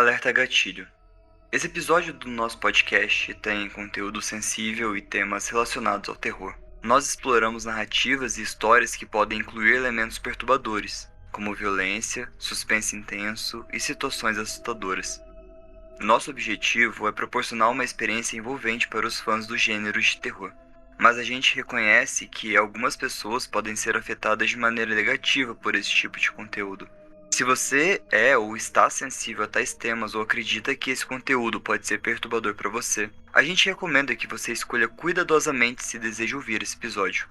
Alerta gatilho. Esse episódio do nosso podcast tem conteúdo sensível e temas relacionados ao terror. Nós exploramos narrativas e histórias que podem incluir elementos perturbadores, como violência, suspense intenso e situações assustadoras. Nosso objetivo é proporcionar uma experiência envolvente para os fãs do gênero de terror. Mas a gente reconhece que algumas pessoas podem ser afetadas de maneira negativa por esse tipo de conteúdo. Se você é ou está sensível a tais temas ou acredita que esse conteúdo pode ser perturbador para você, a gente recomenda que você escolha cuidadosamente se deseja ouvir esse episódio.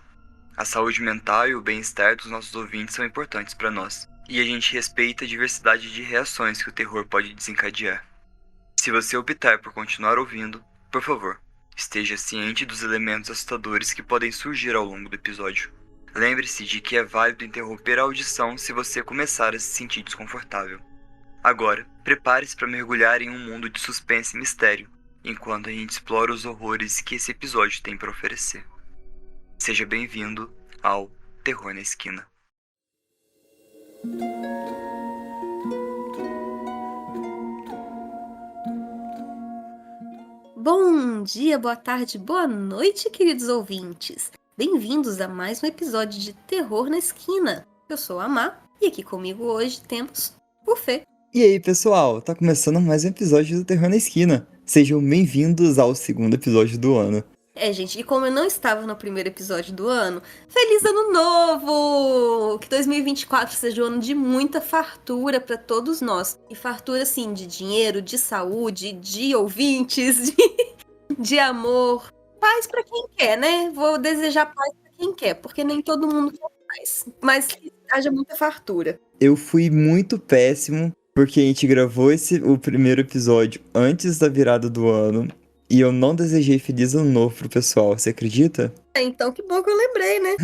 A saúde mental e o bem-estar dos nossos ouvintes são importantes para nós, e a gente respeita a diversidade de reações que o terror pode desencadear. Se você optar por continuar ouvindo, por favor, esteja ciente dos elementos assustadores que podem surgir ao longo do episódio. Lembre-se de que é válido interromper a audição se você começar a se sentir desconfortável. Agora, prepare-se para mergulhar em um mundo de suspense e mistério, enquanto a gente explora os horrores que esse episódio tem para oferecer. Seja bem-vindo ao Terror na Esquina. Bom dia, boa tarde, boa noite, queridos ouvintes. Bem-vindos a mais um episódio de Terror na Esquina. Eu sou a Má e aqui comigo hoje temos o Fê. E aí, pessoal, tá começando mais um episódio do Terror na Esquina. Sejam bem-vindos ao segundo episódio do ano. Gente, e como eu não estava no primeiro episódio do ano, feliz ano novo! Que 2024 seja um ano de muita fartura para todos nós. E fartura, assim, de dinheiro, de saúde, de ouvintes, de amor. Paz para quem quer, né? Vou desejar paz para quem quer, porque nem todo mundo quer paz. Mas que haja muita fartura. Eu fui muito péssimo, porque a gente gravou o primeiro episódio antes da virada do ano, e eu não desejei feliz ano novo pro pessoal, você acredita? Então que bom que eu lembrei, né?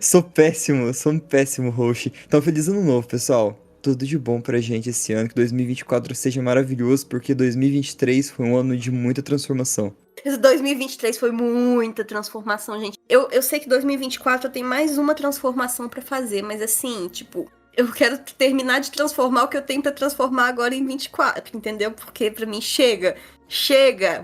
Sou um péssimo host. Então, feliz ano novo, pessoal. Tudo de bom pra gente esse ano, que 2024 seja maravilhoso, porque 2023 foi um ano de muita transformação. 2023 foi muita transformação, gente. Eu sei que 2024 tem mais uma transformação pra fazer, mas assim, tipo, eu quero terminar de transformar o que eu tenho pra transformar agora em 24, entendeu? Porque pra mim chega,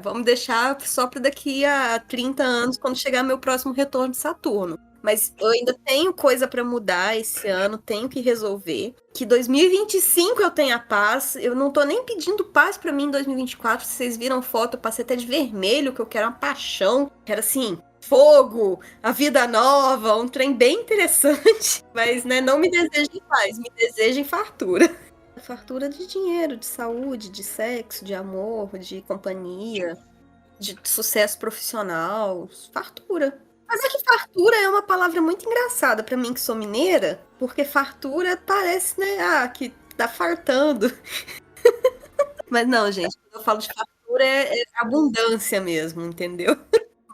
vamos deixar só pra daqui a 30 anos, quando chegar meu próximo retorno de Saturno. Mas eu ainda tenho coisa pra mudar esse ano, tenho que resolver. Que 2025 eu tenha paz. Eu não tô nem pedindo paz pra mim em 2024. Se vocês viram foto, eu passei até de vermelho, que eu quero uma paixão. Quero assim, fogo, a vida nova, um trem bem interessante. Mas, né, não me desejem paz, me desejem fartura. Fartura de dinheiro, de saúde, de sexo, de amor, de companhia, de sucesso profissional. Fartura. Mas é que fartura é uma palavra muito engraçada pra mim que sou mineira, porque fartura parece, né, que tá fartando. Mas não, gente, quando eu falo de fartura é abundância mesmo, entendeu?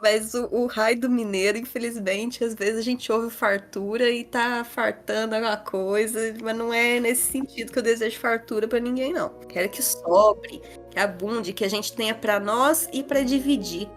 Mas o raio do mineiro, infelizmente, às vezes a gente ouve fartura e tá fartando alguma coisa, mas não é nesse sentido que eu desejo fartura pra ninguém, não. Quero que sobre, que abunde, que a gente tenha pra nós e pra dividir.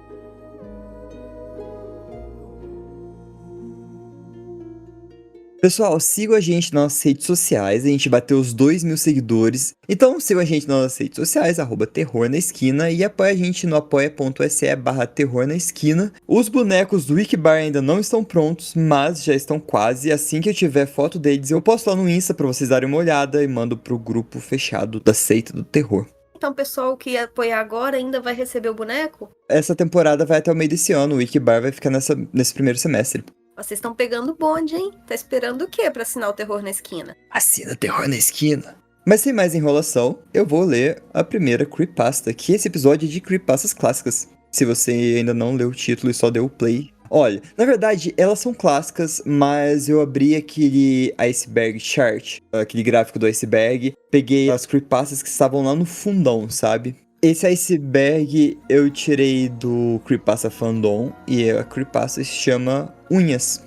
Pessoal, sigam a gente nas nossas redes sociais, a gente bateu os 2.000 seguidores. Então sigam a gente nas nossas redes sociais, @terror na esquina, e apoia a gente no apoia.se/terror na esquina. Os bonecos do Wikibar ainda não estão prontos, mas já estão quase. Assim que eu tiver foto deles, eu posto lá no Insta pra vocês darem uma olhada e mando pro grupo fechado da seita do terror. Então o pessoal que apoiar agora ainda vai receber o boneco? Essa temporada vai até o meio desse ano, o Wikibar vai ficar nesse primeiro semestre. Vocês estão pegando o bonde, hein? Tá esperando o quê pra assinar o Terror na Esquina? Assina Terror na Esquina. Mas sem mais enrolação, eu vou ler a primeira creepypasta, que esse episódio é de creepypastas clássicas. Se você ainda não leu o título e só deu o play. Olha, na verdade, elas são clássicas, mas eu abri aquele iceberg chart, aquele gráfico do iceberg, peguei as creepypastas que estavam lá no fundão, sabe? Esse iceberg eu tirei do Creepypasta Fandom, e a creepypasta se chama Unhas.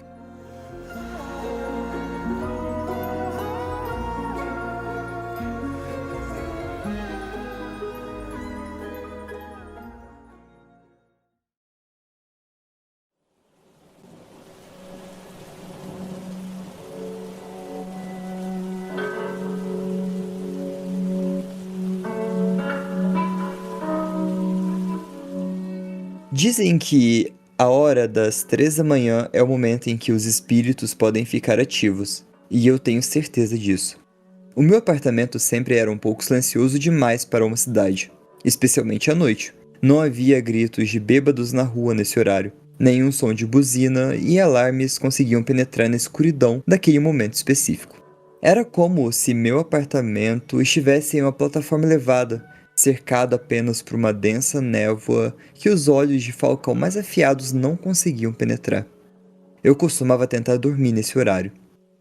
Dizem que a hora das 3 da manhã é o momento em que os espíritos podem ficar ativos, e eu tenho certeza disso. O meu apartamento sempre era um pouco silencioso demais para uma cidade, especialmente à noite. Não havia gritos de bêbados na rua nesse horário, nenhum som de buzina e alarmes conseguiam penetrar na escuridão daquele momento específico. Era como se meu apartamento estivesse em uma plataforma elevada, cercado apenas por uma densa névoa que os olhos de falcão mais afiados não conseguiam penetrar. Eu costumava tentar dormir nesse horário.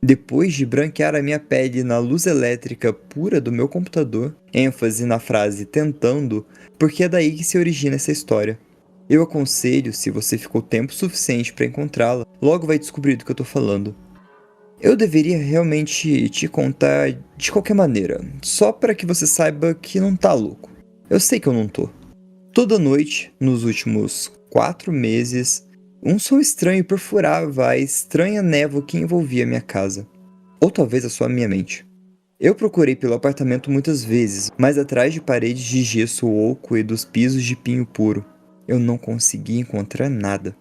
Depois de branquear a minha pele na luz elétrica pura do meu computador, ênfase na frase tentando, porque é daí que se origina essa história. Eu aconselho, se você ficou tempo suficiente para encontrá-la, logo vai descobrir do que eu tô falando. Eu deveria realmente te contar de qualquer maneira, só para que você saiba que não tá louco. Eu sei que eu não tô. Toda noite, nos últimos 4 meses, um som estranho perfurava a estranha névoa que envolvia minha casa. Ou talvez a sua minha mente. Eu procurei pelo apartamento muitas vezes, mas atrás de paredes de gesso oco e dos pisos de pinho puro, eu não conseguia encontrar nada.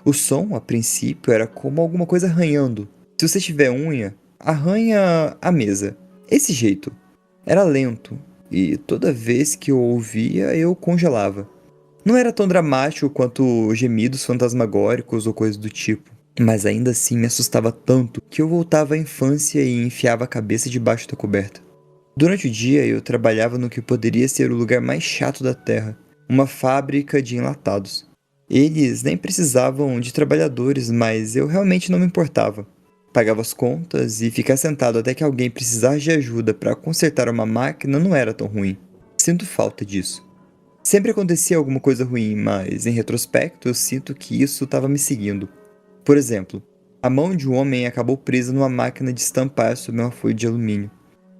O som, a princípio, era como alguma coisa arranhando. Se você tiver unha, arranha a mesa. Esse jeito. Era lento, e toda vez que eu ouvia, eu congelava. Não era tão dramático quanto gemidos fantasmagóricos ou coisa do tipo, mas ainda assim me assustava tanto que eu voltava à infância e enfiava a cabeça debaixo da coberta. Durante o dia eu trabalhava no que poderia ser o lugar mais chato da Terra, uma fábrica de enlatados. Eles nem precisavam de trabalhadores, mas eu realmente não me importava. Pagava as contas e ficar sentado até que alguém precisasse de ajuda para consertar uma máquina não era tão ruim. Sinto falta disso. Sempre acontecia alguma coisa ruim, mas em retrospecto eu sinto que isso estava me seguindo. Por exemplo, a mão de um homem acabou presa numa máquina de estampar sob uma folha de alumínio.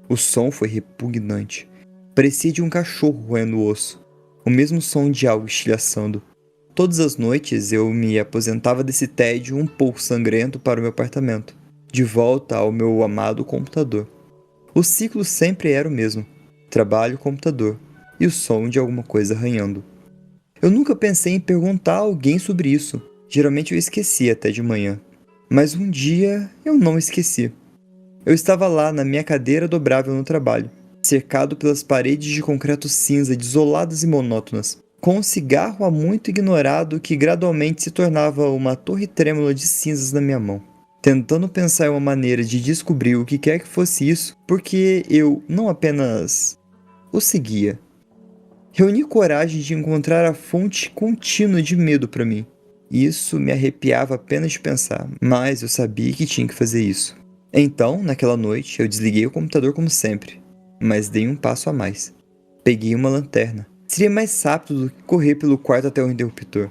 O som foi repugnante. Parecia de um cachorro roendo o osso. O mesmo som de algo estilhaçando. Todas as noites eu me aposentava desse tédio um pouco sangrento para o meu apartamento, de volta ao meu amado computador. O ciclo sempre era o mesmo. Trabalho, computador. E o som de alguma coisa arranhando. Eu nunca pensei em perguntar a alguém sobre isso. Geralmente eu esquecia até de manhã. Mas um dia eu não esqueci. Eu estava lá na minha cadeira dobrável no trabalho, cercado pelas paredes de concreto cinza desoladas e monótonas, com um cigarro há muito ignorado que gradualmente se tornava uma torre trêmula de cinzas na minha mão. Tentando pensar em uma maneira de descobrir o que quer que fosse isso, porque eu não apenas o seguia. Reuni coragem de encontrar a fonte contínua de medo para mim. Isso me arrepiava apenas de pensar, mas eu sabia que tinha que fazer isso. Então, naquela noite, eu desliguei o computador como sempre, mas dei um passo a mais. Peguei uma lanterna. Seria mais rápido do que correr pelo quarto até o interruptor.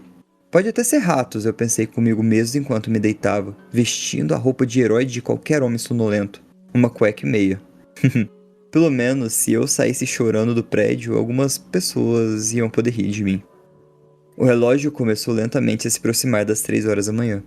Pode até ser ratos, eu pensei comigo mesmo enquanto me deitava, vestindo a roupa de herói de qualquer homem sonolento. Uma cueca e meia. Pelo menos, se eu saísse chorando do prédio, algumas pessoas iam poder rir de mim. O relógio começou lentamente a se aproximar das 3 horas da manhã.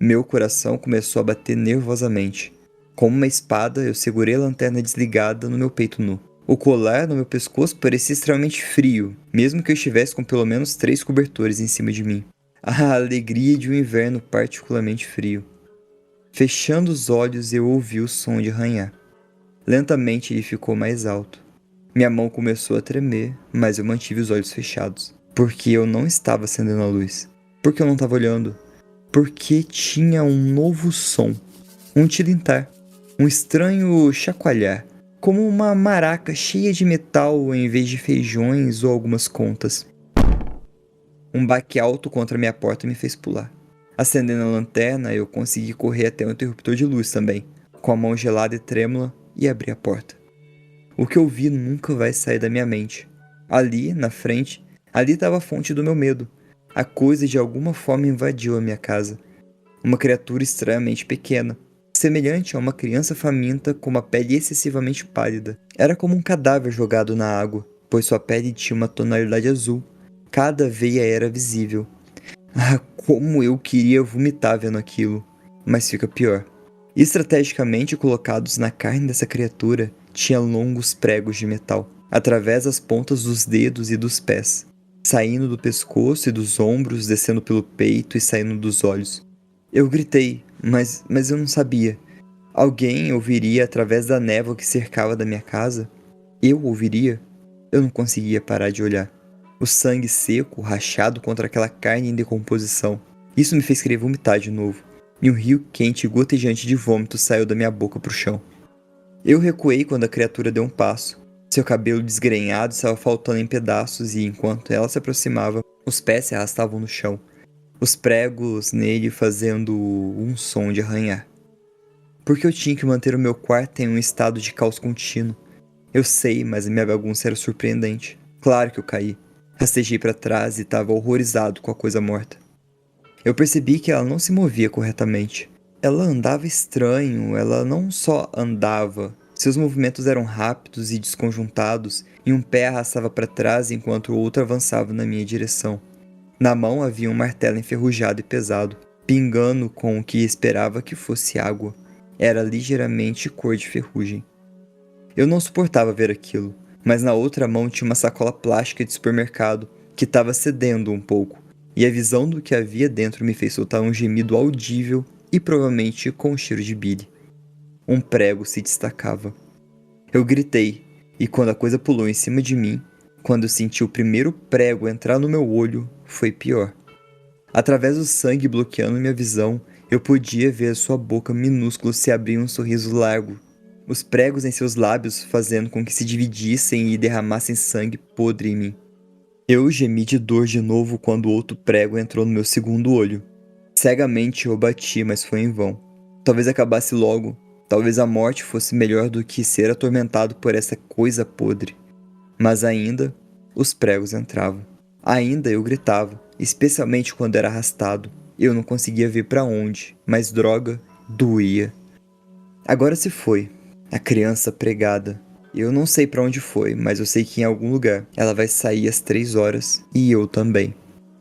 Meu coração começou a bater nervosamente. Como uma espada, eu segurei a lanterna desligada no meu peito nu. O colar no meu pescoço parecia extremamente frio, mesmo que eu estivesse com pelo menos 3 cobertores em cima de mim. A alegria de um inverno particularmente frio. Fechando os olhos, eu ouvi o som de arranhar. Lentamente ele ficou mais alto. Minha mão começou a tremer, mas eu mantive os olhos fechados. Porque eu não estava acendendo a luz. Porque eu não estava olhando. Porque tinha um novo som. Um tilintar. Um estranho chacoalhar. Como uma maraca cheia de metal em vez de feijões ou algumas contas. Um baque alto contra minha porta me fez pular. Acendendo a lanterna, eu consegui correr até o interruptor de luz também, com a mão gelada e trêmula, e abri a porta. O que eu vi nunca vai sair da minha mente. Ali, na frente, ali estava a fonte do meu medo. A coisa de alguma forma invadiu a minha casa. Uma criatura estranhamente pequena, semelhante a uma criança faminta com uma pele excessivamente pálida. Era como um cadáver jogado na água, pois sua pele tinha uma tonalidade azul. Cada veia era visível. Ah, como eu queria vomitar vendo aquilo. Mas fica pior. Estrategicamente colocados na carne dessa criatura, tinha longos pregos de metal, através das pontas dos dedos e dos pés. saindo do pescoço e dos ombros, descendo pelo peito e saindo dos olhos. Eu gritei, mas eu não sabia. Alguém ouviria através da névoa que cercava da minha casa? Eu ouviria? Eu não conseguia parar de olhar. O sangue seco, rachado contra aquela carne em decomposição. Isso me fez querer vomitar de novo. E um rio quente e gotejante de vômito saiu da minha boca pro chão. Eu recuei quando a criatura deu um passo. Seu cabelo desgrenhado estava faltando em pedaços e, enquanto ela se aproximava, os pés se arrastavam no chão. Os pregos nele fazendo um som de arranhar. Porque eu tinha que manter o meu quarto em um estado de caos contínuo. Eu sei, mas a minha bagunça era surpreendente. Claro que eu caí. Rastejei para trás e estava horrorizado com a coisa morta. Eu percebi que ela não se movia corretamente. Ela andava estranho, ela não só andava. Seus movimentos eram rápidos e desconjuntados, e um pé arrastava para trás enquanto o outro avançava na minha direção. Na mão havia um martelo enferrujado e pesado, pingando com o que esperava que fosse água. Era ligeiramente cor de ferrugem. Eu não suportava ver aquilo, mas na outra mão tinha uma sacola plástica de supermercado que estava cedendo um pouco, e a visão do que havia dentro me fez soltar um gemido audível e provavelmente com cheiro de bile. Um prego se destacava. Eu gritei, e quando a coisa pulou em cima de mim, quando eu senti o primeiro prego entrar no meu olho, foi pior. Através do sangue bloqueando minha visão, eu podia ver a sua boca minúscula se abrir em um sorriso largo, os pregos em seus lábios fazendo com que se dividissem e derramassem sangue podre em mim. Eu gemi de dor de novo quando outro prego entrou no meu segundo olho. Cegamente eu bati, mas foi em vão. Talvez acabasse logo, talvez a morte fosse melhor do que ser atormentado por essa coisa podre. Mas ainda, os pregos entravam. Ainda eu gritava, especialmente quando era arrastado. Eu não conseguia ver para onde, mas droga, doía. Agora se foi, a criança pregada. Eu não sei para onde foi, mas eu sei que em algum lugar ela vai sair às 3 horas e eu também.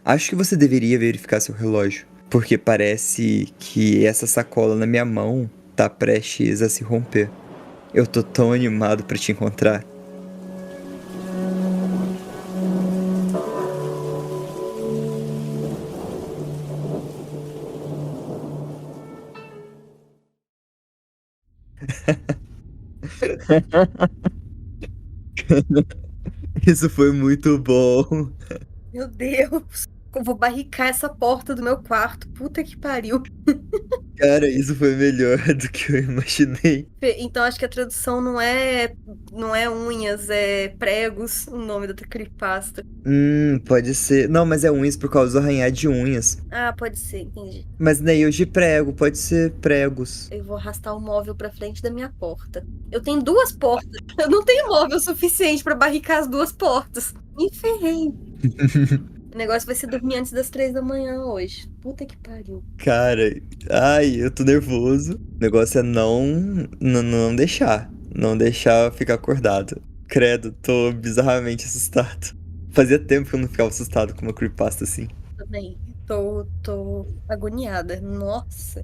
Acho que você deveria verificar seu relógio, porque parece que essa sacola na minha mão tá prestes a se romper. Eu tô tão animado para te encontrar. Isso foi muito bom. Meu Deus. Eu vou barricar essa porta do meu quarto. Puta que pariu. Cara, isso foi melhor do que eu imaginei. Então acho que a tradução não é unhas, é pregos, o nome da creepypasta. Pode ser. Não, mas é unhas por causa do arranhar de unhas. Ah, pode ser, entendi. Mas nails de prego, pode ser pregos. Eu vou arrastar o móvel pra frente da minha porta. Eu tenho 2 portas. Eu não tenho móvel suficiente pra barricar as 2 portas. Me ferrei. O negócio vai ser dormir antes das 3 da manhã hoje. Puta que pariu. Cara, ai, eu tô nervoso. O negócio é não deixar. Não deixar eu ficar acordado. Credo, tô bizarramente assustado. Fazia tempo que eu não ficava assustado com uma creepypasta assim. Também. Tô agoniada. Nossa.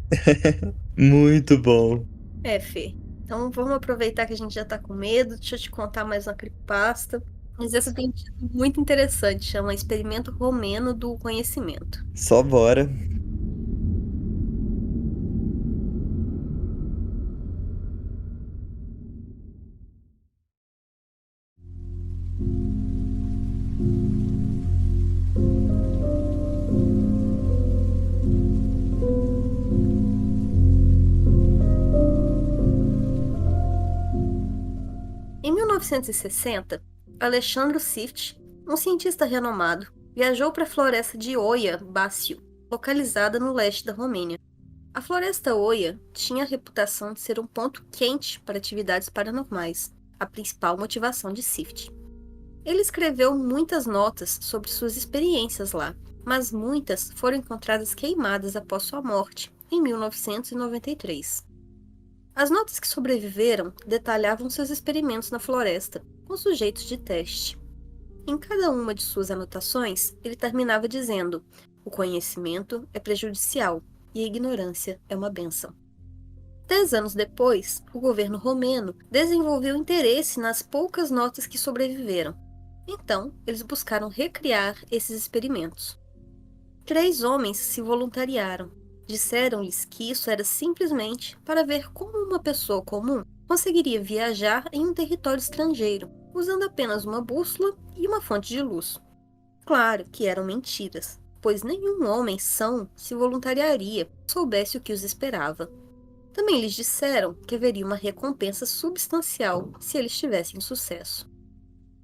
Muito bom. É, Fê. Então vamos aproveitar que a gente já tá com medo. Deixa eu te contar mais uma creepypasta. Mas essa tem um título muito interessante. Chama Experimento Romeno do Conhecimento. Só bora. Em 1960, Alexandru Sift, um cientista renomado, viajou para a floresta de Oia Basiu, localizada no leste da Romênia. A floresta Oia tinha a reputação de ser um ponto quente para atividades paranormais, a principal motivação de Sift. Ele escreveu muitas notas sobre suas experiências lá, mas muitas foram encontradas queimadas após sua morte, em 1993. As notas que sobreviveram detalhavam seus experimentos na floresta, com sujeitos de teste. Em cada uma de suas anotações, ele terminava dizendo: o conhecimento é prejudicial e a ignorância é uma bênção. 10 anos depois, o governo romeno desenvolveu interesse nas poucas notas que sobreviveram. Então, eles buscaram recriar esses experimentos. 3 homens se voluntariaram. Disseram-lhes que isso era simplesmente para ver como uma pessoa comum conseguiria viajar em um território estrangeiro, usando apenas uma bússola e uma fonte de luz. Claro que eram mentiras, pois nenhum homem são se voluntariaria se soubesse o que os esperava. Também lhes disseram que haveria uma recompensa substancial se eles tivessem sucesso.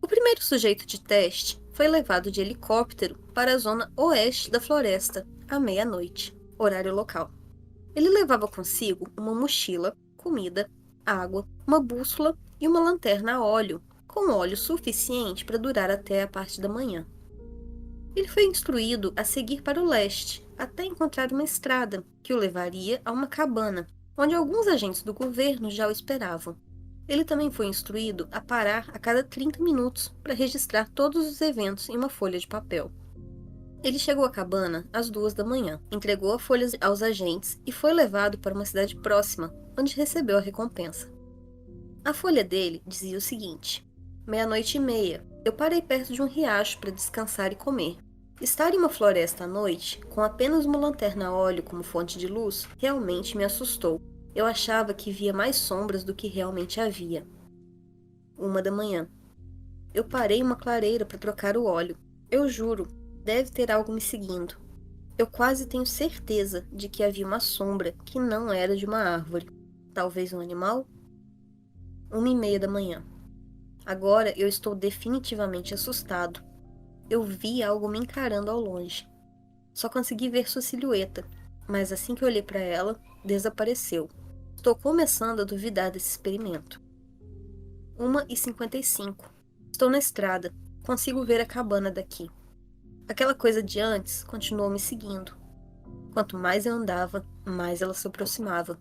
O primeiro sujeito de teste foi levado de helicóptero para a zona oeste da floresta, à meia-noite, horário local. Ele levava consigo uma mochila, comida, água, uma bússola e uma lanterna a óleo, com óleo suficiente para durar até a parte da manhã. Ele foi instruído a seguir para o leste, até encontrar uma estrada que o levaria a uma cabana, onde alguns agentes do governo já o esperavam. Ele também foi instruído a parar a cada 30 minutos para registrar todos os eventos em uma folha de papel. Ele chegou à cabana às 2 da manhã, entregou a folha aos agentes e foi levado para uma cidade próxima, onde recebeu a recompensa. A folha dele dizia o seguinte: 00:30, eu parei perto de um riacho para descansar e comer. Estar em uma floresta à noite, com apenas uma lanterna a óleo como fonte de luz, realmente me assustou. Eu achava que via mais sombras do que realmente havia. 1 da manhã. Eu parei em uma clareira para trocar o óleo. Eu juro, deve ter algo me seguindo. Eu quase tenho certeza de que havia uma sombra que não era de uma árvore. Talvez um animal? 1:30 da manhã. Agora eu estou definitivamente assustado. Eu vi algo me encarando ao longe. Só consegui ver sua silhueta, mas assim que eu olhei para ela, desapareceu. Estou começando a duvidar desse experimento. 1:55. Estou na estrada. Consigo ver a cabana daqui. Aquela coisa de antes continuou me seguindo. Quanto mais eu andava, mais ela se aproximava.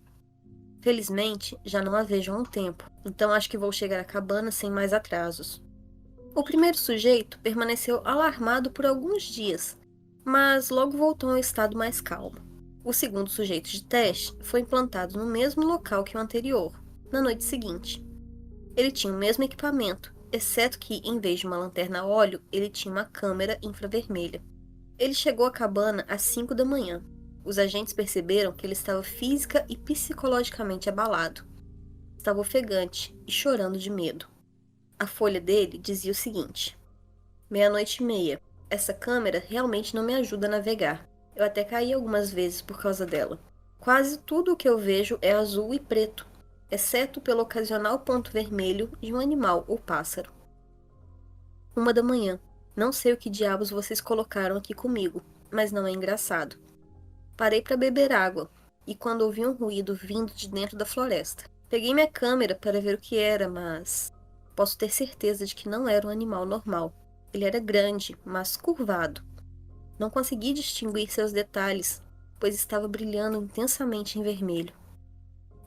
Felizmente, já não a vejo há um tempo, então acho que vou chegar à cabana sem mais atrasos. O primeiro sujeito permaneceu alarmado por alguns dias, mas logo voltou a um estado mais calmo. O segundo sujeito de teste foi implantado no mesmo local que o anterior, na noite seguinte. Ele tinha o mesmo equipamento, exceto que, em vez de uma lanterna a óleo, ele tinha uma câmera infravermelha. Ele chegou à cabana às 5 da manhã. Os agentes perceberam que ele estava física e psicologicamente abalado. Estava ofegante e chorando de medo. A folha dele dizia o seguinte: 00:30. Essa câmera realmente não me ajuda a navegar. Eu até caí algumas vezes por causa dela. Quase tudo o que eu vejo é azul e preto, exceto pelo ocasional ponto vermelho de um animal ou pássaro. 1 da manhã. Não sei o que diabos vocês colocaram aqui comigo, mas não é engraçado. Parei para beber água, e quando ouvi um ruído vindo de dentro da floresta. Peguei minha câmera para ver o que era, mas posso ter certeza de que não era um animal normal. Ele era grande, mas curvado. Não consegui distinguir seus detalhes, pois estava brilhando intensamente em vermelho.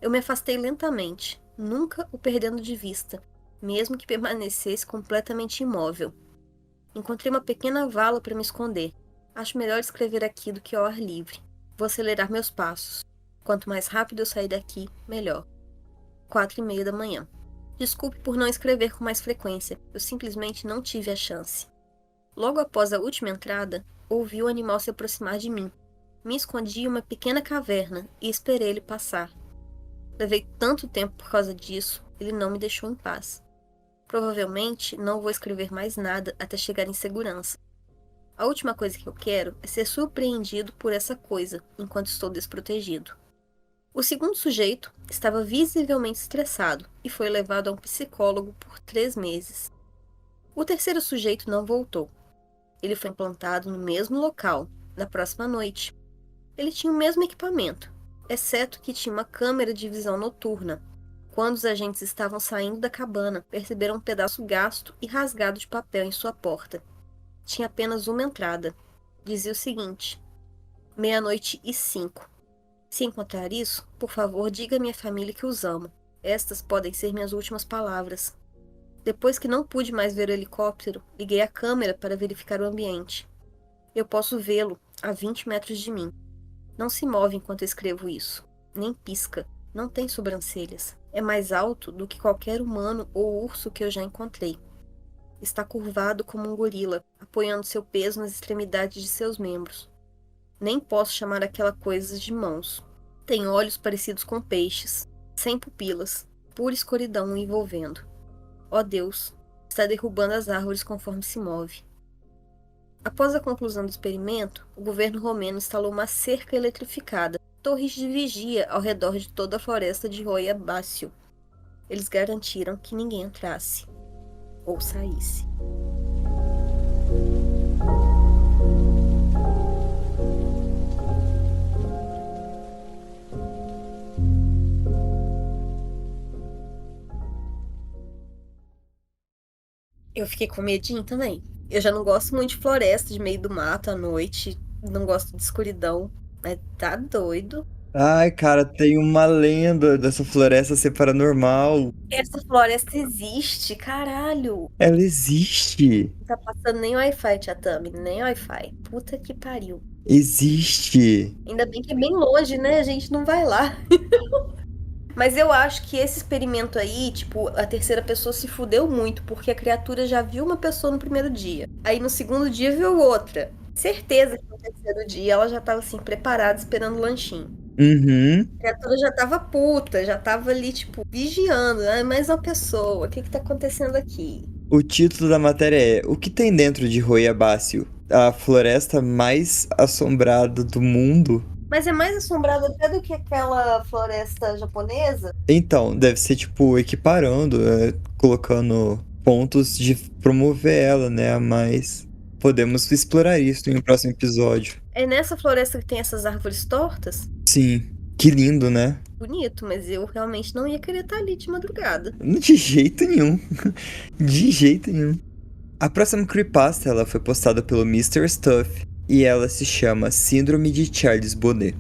Eu me afastei lentamente, nunca o perdendo de vista, mesmo que permanecesse completamente imóvel. Encontrei uma pequena vala para me esconder. Acho melhor escrever aqui do que ao ar livre. Vou acelerar meus passos. Quanto mais rápido eu sair daqui, melhor. 4:30 da manhã. Desculpe por não escrever com mais frequência, eu simplesmente não tive a chance. Logo após a última entrada, ouvi o animal se aproximar de mim. Me escondi em uma pequena caverna e esperei ele passar. Levei tanto tempo por causa disso, ele não me deixou em paz. Provavelmente não vou escrever mais nada até chegar em segurança. A última coisa que eu quero é ser surpreendido por essa coisa enquanto estou desprotegido. O segundo sujeito estava visivelmente estressado e foi levado a um psicólogo por 3 meses. O terceiro sujeito não voltou. Ele foi implantado no mesmo local, na próxima noite. Ele tinha o mesmo equipamento, exceto que tinha uma câmera de visão noturna. Quando os agentes estavam saindo da cabana, perceberam um pedaço gasto e rasgado de papel em sua porta. Tinha apenas uma entrada. Dizia o seguinte: 00:05. Se encontrar isso, por favor, diga à minha família que os amo. Estas podem ser minhas últimas palavras. Depois que não pude mais ver o helicóptero, liguei a câmera para verificar o ambiente. Eu posso vê-lo a 20 metros de mim. Não se move enquanto escrevo isso. Nem pisca. Não tem sobrancelhas. É mais alto do que qualquer humano ou urso que eu já encontrei. Está curvado como um gorila, apoiando seu peso nas extremidades de seus membros. Nem posso chamar aquela coisa de mãos. Tem olhos parecidos com peixes, sem pupilas, pura escuridão o envolvendo. Ó Deus, está derrubando as árvores conforme se move. Após a conclusão do experimento, o governo romeno instalou uma cerca eletrificada, torres de vigia ao redor de toda a floresta de Roia Bácio. Eles garantiram que ninguém entrasse ou saísse. Eu fiquei com medinho também. Eu já não gosto muito de floresta, de meio do mato à noite. Não gosto de escuridão. Mas tá doido. Ai, cara, tem uma lenda dessa floresta ser paranormal. Essa floresta existe, caralho. Ela existe. Não tá passando nem Wi-Fi, Tia Tami, nem Wi-Fi. Puta que pariu. Existe. Ainda bem que é bem longe, né? A gente não vai lá. Mas eu acho que esse experimento aí, tipo, a terceira pessoa se fudeu muito, porque a criatura já viu uma pessoa no primeiro dia. Aí no segundo dia viu outra. Certeza que no terceiro dia ela já tava assim, preparada, esperando o lanchinho. Uhum. A criatura já tava puta, já tava ali, tipo, vigiando. Ah, mais uma pessoa, o que que tá acontecendo aqui? O título da matéria é O que tem dentro de Roiabácio? A floresta mais assombrada do mundo? Mas é mais assombrado até do que aquela floresta japonesa. Então, deve ser tipo equiparando, colocando pontos de promover ela, né? Mas podemos explorar isso em um próximo episódio. É nessa floresta que tem essas árvores tortas? Sim, que lindo, né? Bonito, mas eu realmente não ia querer estar ali de madrugada. De jeito nenhum. De jeito nenhum. A próxima creepypasta ela foi postada pelo Mr. Stuff e ela se chama Síndrome de Charles Bonnet.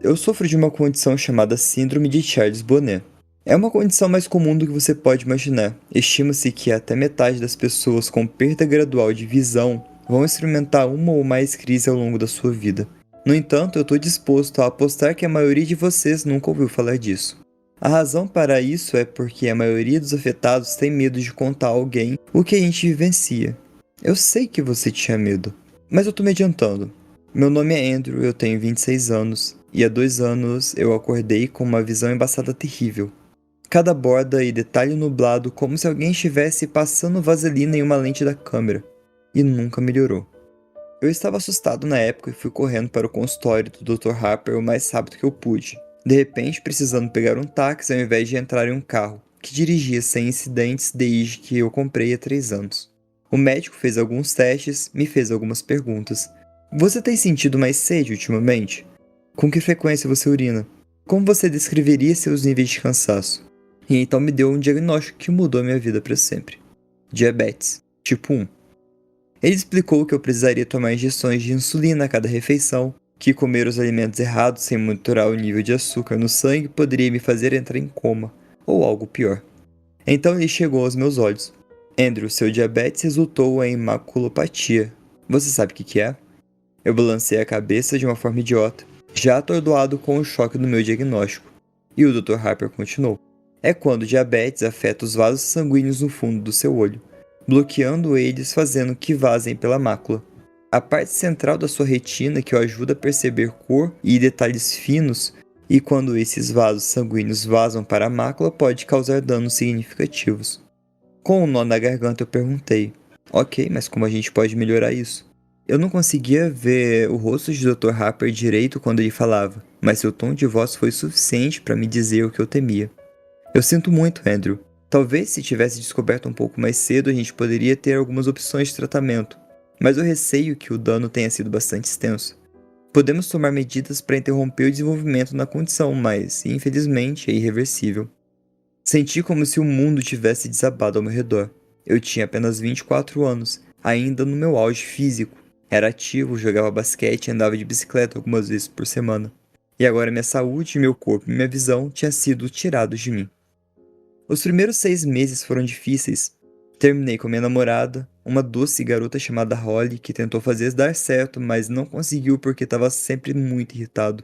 Eu sofro de uma condição chamada Síndrome de Charles Bonnet. É uma condição mais comum do que você pode imaginar. Estima-se que até metade das pessoas com perda gradual de visão vão experimentar uma ou mais crises ao longo da sua vida. No entanto, eu estou disposto a apostar que a maioria de vocês nunca ouviu falar disso. A razão para isso é porque a maioria dos afetados tem medo de contar a alguém o que a gente vivencia. Eu sei que você tinha medo, mas eu tô me adiantando. Meu nome é Andrew, eu tenho 26 anos, e há 2 anos eu acordei com uma visão embaçada terrível. Cada borda e detalhe nublado como se alguém estivesse passando vaselina em uma lente da câmera, e nunca melhorou. Eu estava assustado na época e fui correndo para o consultório do Dr. Harper o mais rápido que eu pude, de repente precisando pegar um táxi ao invés de entrar em um carro, que dirigia sem incidentes desde que eu comprei há 3 anos. O médico fez alguns testes, me fez algumas perguntas. Você tem sentido mais sede ultimamente? Com que frequência você urina? Como você descreveria seus níveis de cansaço? E então me deu um diagnóstico que mudou minha vida para sempre. Diabetes, tipo 1. Ele explicou que eu precisaria tomar injeções de insulina a cada refeição, que comer os alimentos errados sem monitorar o nível de açúcar no sangue poderia me fazer entrar em coma, ou algo pior. Então ele chegou aos meus olhos. Andrew, seu diabetes resultou em maculopatia. Você sabe o que é? Eu balancei a cabeça de uma forma idiota, já atordoado com o choque do meu diagnóstico. E o Dr. Harper continuou. É quando o diabetes afeta os vasos sanguíneos no fundo do seu olho, bloqueando eles fazendo que vazem pela mácula. A parte central da sua retina que o ajuda a perceber cor e detalhes finos, e quando esses vasos sanguíneos vazam para a mácula pode causar danos significativos. Com um nó na garganta eu perguntei, ok, mas como a gente pode melhorar isso? Eu não conseguia ver o rosto de Dr. Harper direito quando ele falava, mas seu tom de voz foi suficiente para me dizer o que eu temia. Eu sinto muito, Andrew. Talvez se tivesse descoberto um pouco mais cedo a gente poderia ter algumas opções de tratamento, mas eu receio que o dano tenha sido bastante extenso. Podemos tomar medidas para interromper o desenvolvimento na condição, mas, infelizmente, é irreversível. Senti como se o mundo tivesse desabado ao meu redor. Eu tinha apenas 24 anos, ainda no meu auge físico. Era ativo, jogava basquete e andava de bicicleta algumas vezes por semana. E agora minha saúde, meu corpo e minha visão tinham sido tirados de mim. Os primeiros 6 meses foram difíceis. Terminei com minha namorada, uma doce garota chamada Holly, que tentou fazer dar certo, mas não conseguiu porque estava sempre muito irritado.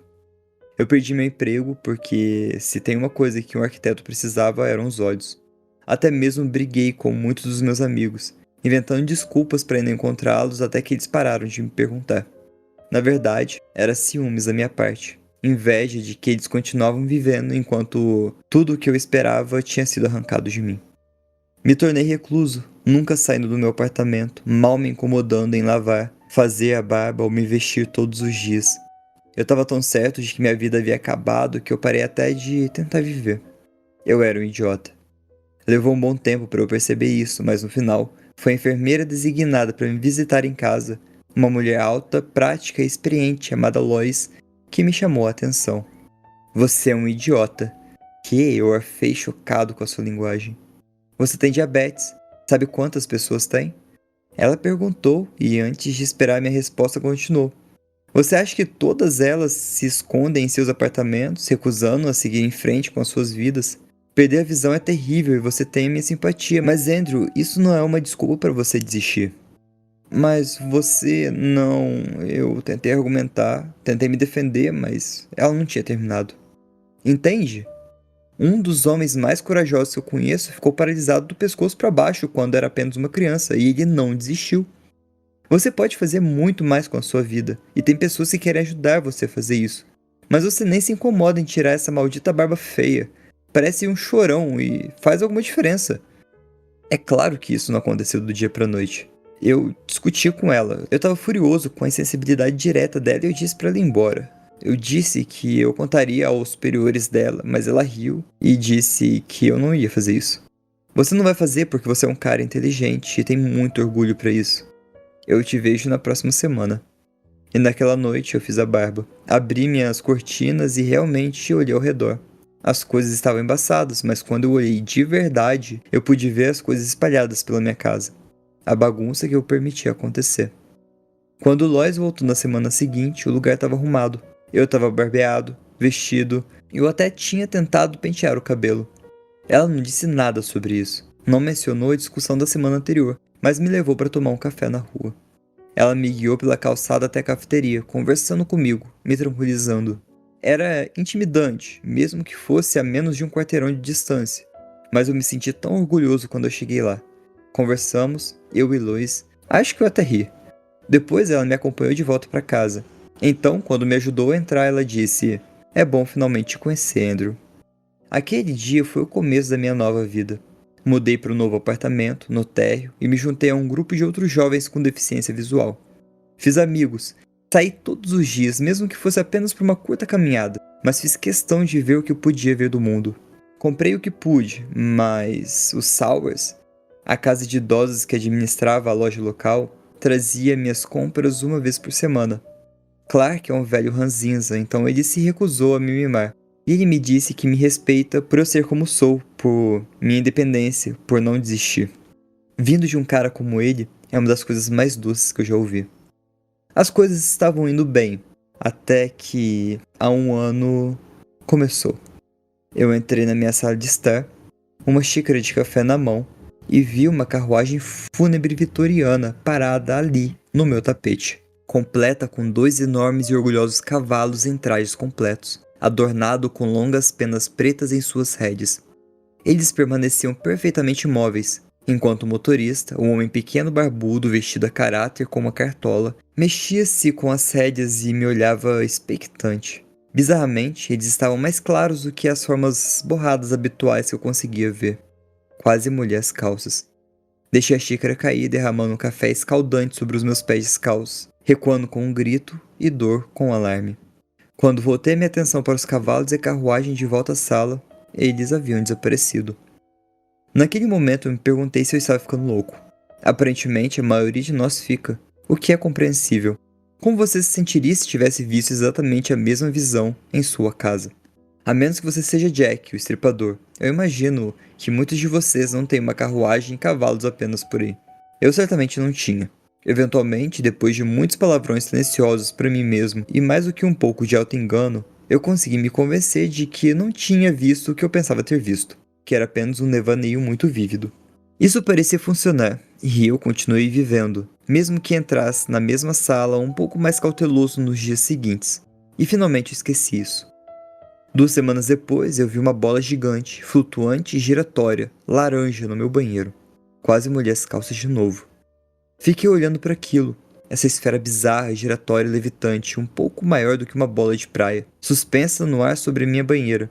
Eu perdi meu emprego porque, se tem uma coisa que um arquiteto precisava, eram os olhos. Até mesmo briguei com muitos dos meus amigos, inventando desculpas para ir encontrá-los até que eles pararam de me perguntar. Na verdade, era ciúmes da minha parte. Inveja de que eles continuavam vivendo enquanto tudo o que eu esperava tinha sido arrancado de mim. Me tornei recluso, nunca saindo do meu apartamento, mal me incomodando em lavar, fazer a barba ou me vestir todos os dias. Eu estava tão certo de que minha vida havia acabado que eu parei até de tentar viver. Eu era um idiota. Levou um bom tempo para eu perceber isso, mas no final, foi a enfermeira designada para me visitar em casa, uma mulher alta, prática e experiente chamada Lois, que me chamou a atenção. Você é um idiota. Que eu arfei chocado com a sua linguagem. Você tem diabetes. Sabe quantas pessoas têm? Ela perguntou e antes de esperar minha resposta continuou. Você acha que todas elas se escondem em seus apartamentos, recusando a seguir em frente com as suas vidas? Perder a visão é terrível e você tem a minha simpatia, mas Andrew, isso não é uma desculpa para você desistir. Mas você não... Eu tentei argumentar, tentei me defender, mas ela não tinha terminado. Entende? Um dos homens mais corajosos que eu conheço ficou paralisado do pescoço para baixo quando era apenas uma criança e ele não desistiu. Você pode fazer muito mais com a sua vida e tem pessoas que querem ajudar você a fazer isso. Mas você nem se incomoda em tirar essa maldita barba feia. Parece um chorão e faz alguma diferença. É claro que isso não aconteceu do dia para noite. Eu discuti com ela. Eu estava furioso com a insensibilidade direta dela e eu disse para ela ir embora. Eu disse que eu contaria aos superiores dela, mas ela riu e disse que eu não ia fazer isso. Você não vai fazer porque você é um cara inteligente e tem muito orgulho para isso. Eu te vejo na próxima semana. E naquela noite eu fiz a barba. Abri minhas cortinas e realmente olhei ao redor. As coisas estavam embaçadas, mas quando eu olhei de verdade, eu pude ver as coisas espalhadas pela minha casa. A bagunça que eu permiti acontecer. Quando Lois voltou na semana seguinte, o lugar estava arrumado. Eu estava barbeado, vestido, e eu até tinha tentado pentear o cabelo. Ela não disse nada sobre isso. Não mencionou a discussão da semana anterior, mas me levou para tomar um café na rua. Ela me guiou pela calçada até a cafeteria, conversando comigo, me tranquilizando. Era intimidante, mesmo que fosse a menos de um quarteirão de distância, mas eu me senti tão orgulhoso quando eu cheguei lá. Conversamos, eu e Lois, acho que eu até ri. Depois ela me acompanhou de volta para casa. Então, quando me ajudou a entrar, ela disse: "É bom finalmente te conhecer, Andrew." Aquele dia foi o começo da minha nova vida. Mudei para um novo apartamento, no térreo, e me juntei a um grupo de outros jovens com deficiência visual. Fiz amigos. Saí todos os dias, mesmo que fosse apenas por uma curta caminhada, mas fiz questão de ver o que eu podia ver do mundo. Comprei o que pude, mas os Sowers, a casa de idosos que administrava a loja local, trazia minhas compras uma vez por semana. Clark é um velho ranzinza, então ele se recusou a me mimar. E ele me disse que me respeita por eu ser como sou, por minha independência, por não desistir. Vindo de um cara como ele, é uma das coisas mais doces que eu já ouvi. As coisas estavam indo bem, até que há um ano começou. Eu entrei na minha sala de estar, uma xícara de café na mão, e vi uma carruagem fúnebre vitoriana parada ali, no meu tapete, completa com 2 enormes e orgulhosos cavalos em trajes completos, adornado com longas penas pretas em suas rédeas. Eles permaneciam perfeitamente imóveis, enquanto o motorista, um homem pequeno barbudo vestido a caráter com uma cartola, mexia-se com as rédeas e me olhava expectante. Bizarramente, eles estavam mais claros do que as formas borradas habituais que eu conseguia ver. Quase molhei as calças. Deixei a xícara cair, derramando um café escaldante sobre os meus pés descalços, recuando com um grito e dor com um alarme. Quando voltei minha atenção para os cavalos e a carruagem de volta à sala, eles haviam desaparecido. Naquele momento eu me perguntei se eu estava ficando louco. Aparentemente a maioria de nós fica, o que é compreensível. Como você se sentiria se tivesse visto exatamente a mesma visão em sua casa? A menos que você seja Jack, o estripador. Eu imagino que muitos de vocês não têm uma carruagem e cavalos apenas por aí. Eu certamente não tinha. Eventualmente, depois de muitos palavrões silenciosos para mim mesmo e mais do que um pouco de auto-engano, eu consegui me convencer de que não tinha visto o que eu pensava ter visto. que era apenas um devaneio muito vívido. Isso parecia funcionar, e eu continuei vivendo, mesmo que entrasse na mesma sala um pouco mais cauteloso nos dias seguintes. E finalmente eu esqueci isso. 2 semanas depois, eu vi uma bola gigante, flutuante e giratória, laranja no meu banheiro. Quase molhei as calças de novo. Fiquei olhando para aquilo, essa esfera bizarra, giratória e levitante, um pouco maior do que uma bola de praia, suspensa no ar sobre minha banheira,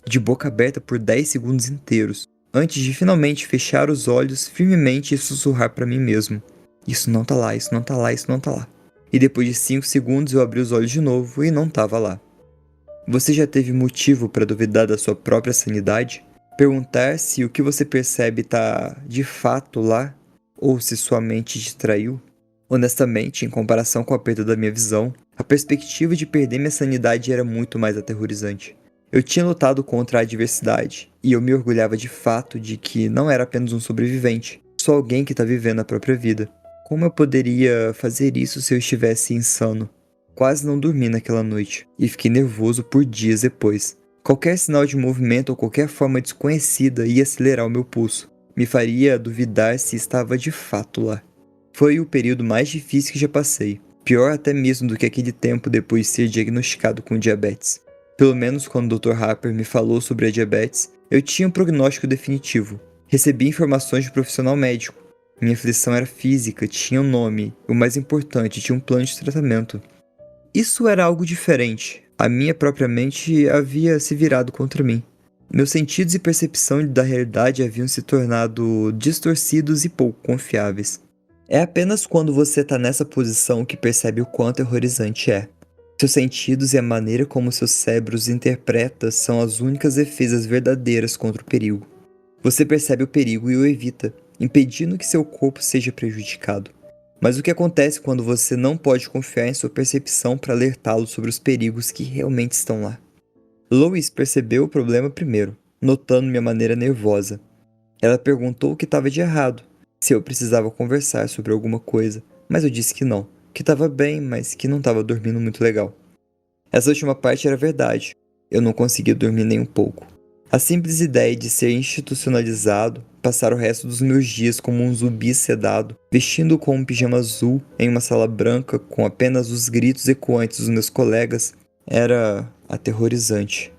de boca aberta por 10 segundos inteiros, antes de finalmente fechar os olhos firmemente e sussurrar para mim mesmo: isso não tá lá, isso não tá lá, isso não tá lá. E depois de 5 segundos eu abri os olhos de novo e não tava lá. Você já teve motivo para duvidar da sua própria sanidade? Perguntar se o que você percebe tá de fato lá? Ou se sua mente distraiu? Honestamente, em comparação com a perda da minha visão, a perspectiva de perder minha sanidade era muito mais aterrorizante. Eu tinha lutado contra a adversidade, e eu me orgulhava de fato de que não era apenas um sobrevivente, só alguém que tá vivendo a própria vida. Como eu poderia fazer isso se eu estivesse insano? Quase não dormi naquela noite, e fiquei nervoso por dias depois. Qualquer sinal de movimento ou qualquer forma desconhecida ia acelerar o meu pulso. Me faria duvidar se estava de fato lá. Foi o período mais difícil que já passei. Pior até mesmo do que aquele tempo depois de ser diagnosticado com diabetes. Pelo menos quando o Dr. Harper me falou sobre a diabetes, eu tinha um prognóstico definitivo. Recebi informações de profissional médico. Minha aflição era física, tinha um nome, e o mais importante, tinha um plano de tratamento. Isso era algo diferente. A minha própria mente havia se virado contra mim. Meus sentidos e percepção da realidade haviam se tornado distorcidos e pouco confiáveis. É apenas quando você está nessa posição que percebe o quão aterrorizante é. Seus sentidos e a maneira como seu cérebro os interpreta são as únicas defesas verdadeiras contra o perigo. Você percebe o perigo e o evita, impedindo que seu corpo seja prejudicado. Mas o que acontece quando você não pode confiar em sua percepção para alertá-lo sobre os perigos que realmente estão lá? Lois percebeu o problema primeiro, notando minha maneira nervosa. Ela perguntou o que estava de errado, se eu precisava conversar sobre alguma coisa, mas eu disse que não, que estava bem, mas que não estava dormindo muito legal. Essa última parte era verdade, eu não conseguia dormir nem um pouco. A simples ideia de ser institucionalizado, passar o resto dos meus dias como um zumbi sedado, vestindo com um pijama azul em uma sala branca com apenas os gritos ecoantes dos meus colegas, era aterrorizante.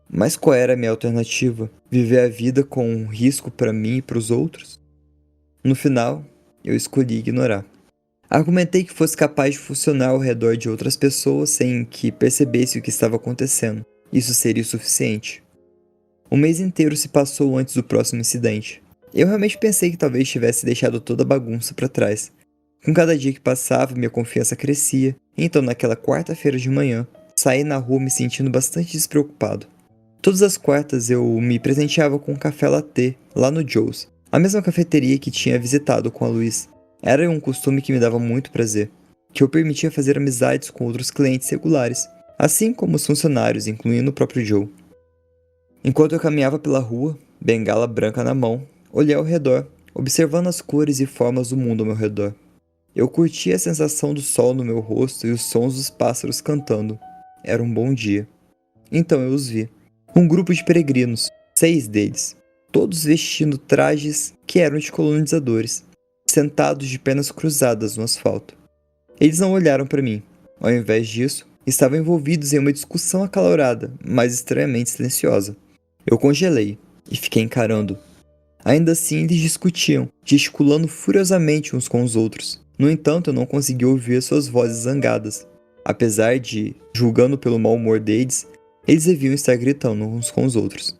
Mas qual era a minha alternativa? Viver a vida com um risco para mim e para os outros? No final, eu escolhi ignorar. Argumentei que fosse capaz de funcionar ao redor de outras pessoas sem que percebesse o que estava acontecendo. Isso seria o suficiente. Um mês inteiro se passou antes do próximo incidente. Eu realmente pensei que talvez tivesse deixado toda a bagunça para trás. Com cada dia que passava, minha confiança crescia. Então, naquela quarta-feira de manhã, saí na rua me sentindo bastante despreocupado. Todas as quartas eu me presenteava com um café latte lá no Joe's, a mesma cafeteria que tinha visitado com a Luiz. Era um costume que me dava muito prazer, que eu permitia fazer amizades com outros clientes regulares, assim como os funcionários, incluindo o próprio Joe. Enquanto eu caminhava pela rua, bengala branca na mão, olhei ao redor, observando as cores e formas do mundo ao meu redor. Eu curtia a sensação do sol no meu rosto e os sons dos pássaros cantando. Era um bom dia. Então eu os vi. Um grupo de peregrinos, 6 deles, todos vestindo trajes que eram de colonizadores, sentados de pernas cruzadas no asfalto. Eles não olharam para mim. Ao invés disso, estavam envolvidos em uma discussão acalorada, mas estranhamente silenciosa. Eu congelei e fiquei encarando. Ainda assim, eles discutiam, gesticulando furiosamente uns com os outros. No entanto, eu não consegui ouvir suas vozes zangadas. Apesar de, julgando pelo mau humor deles, eles deviam estar gritando uns com os outros.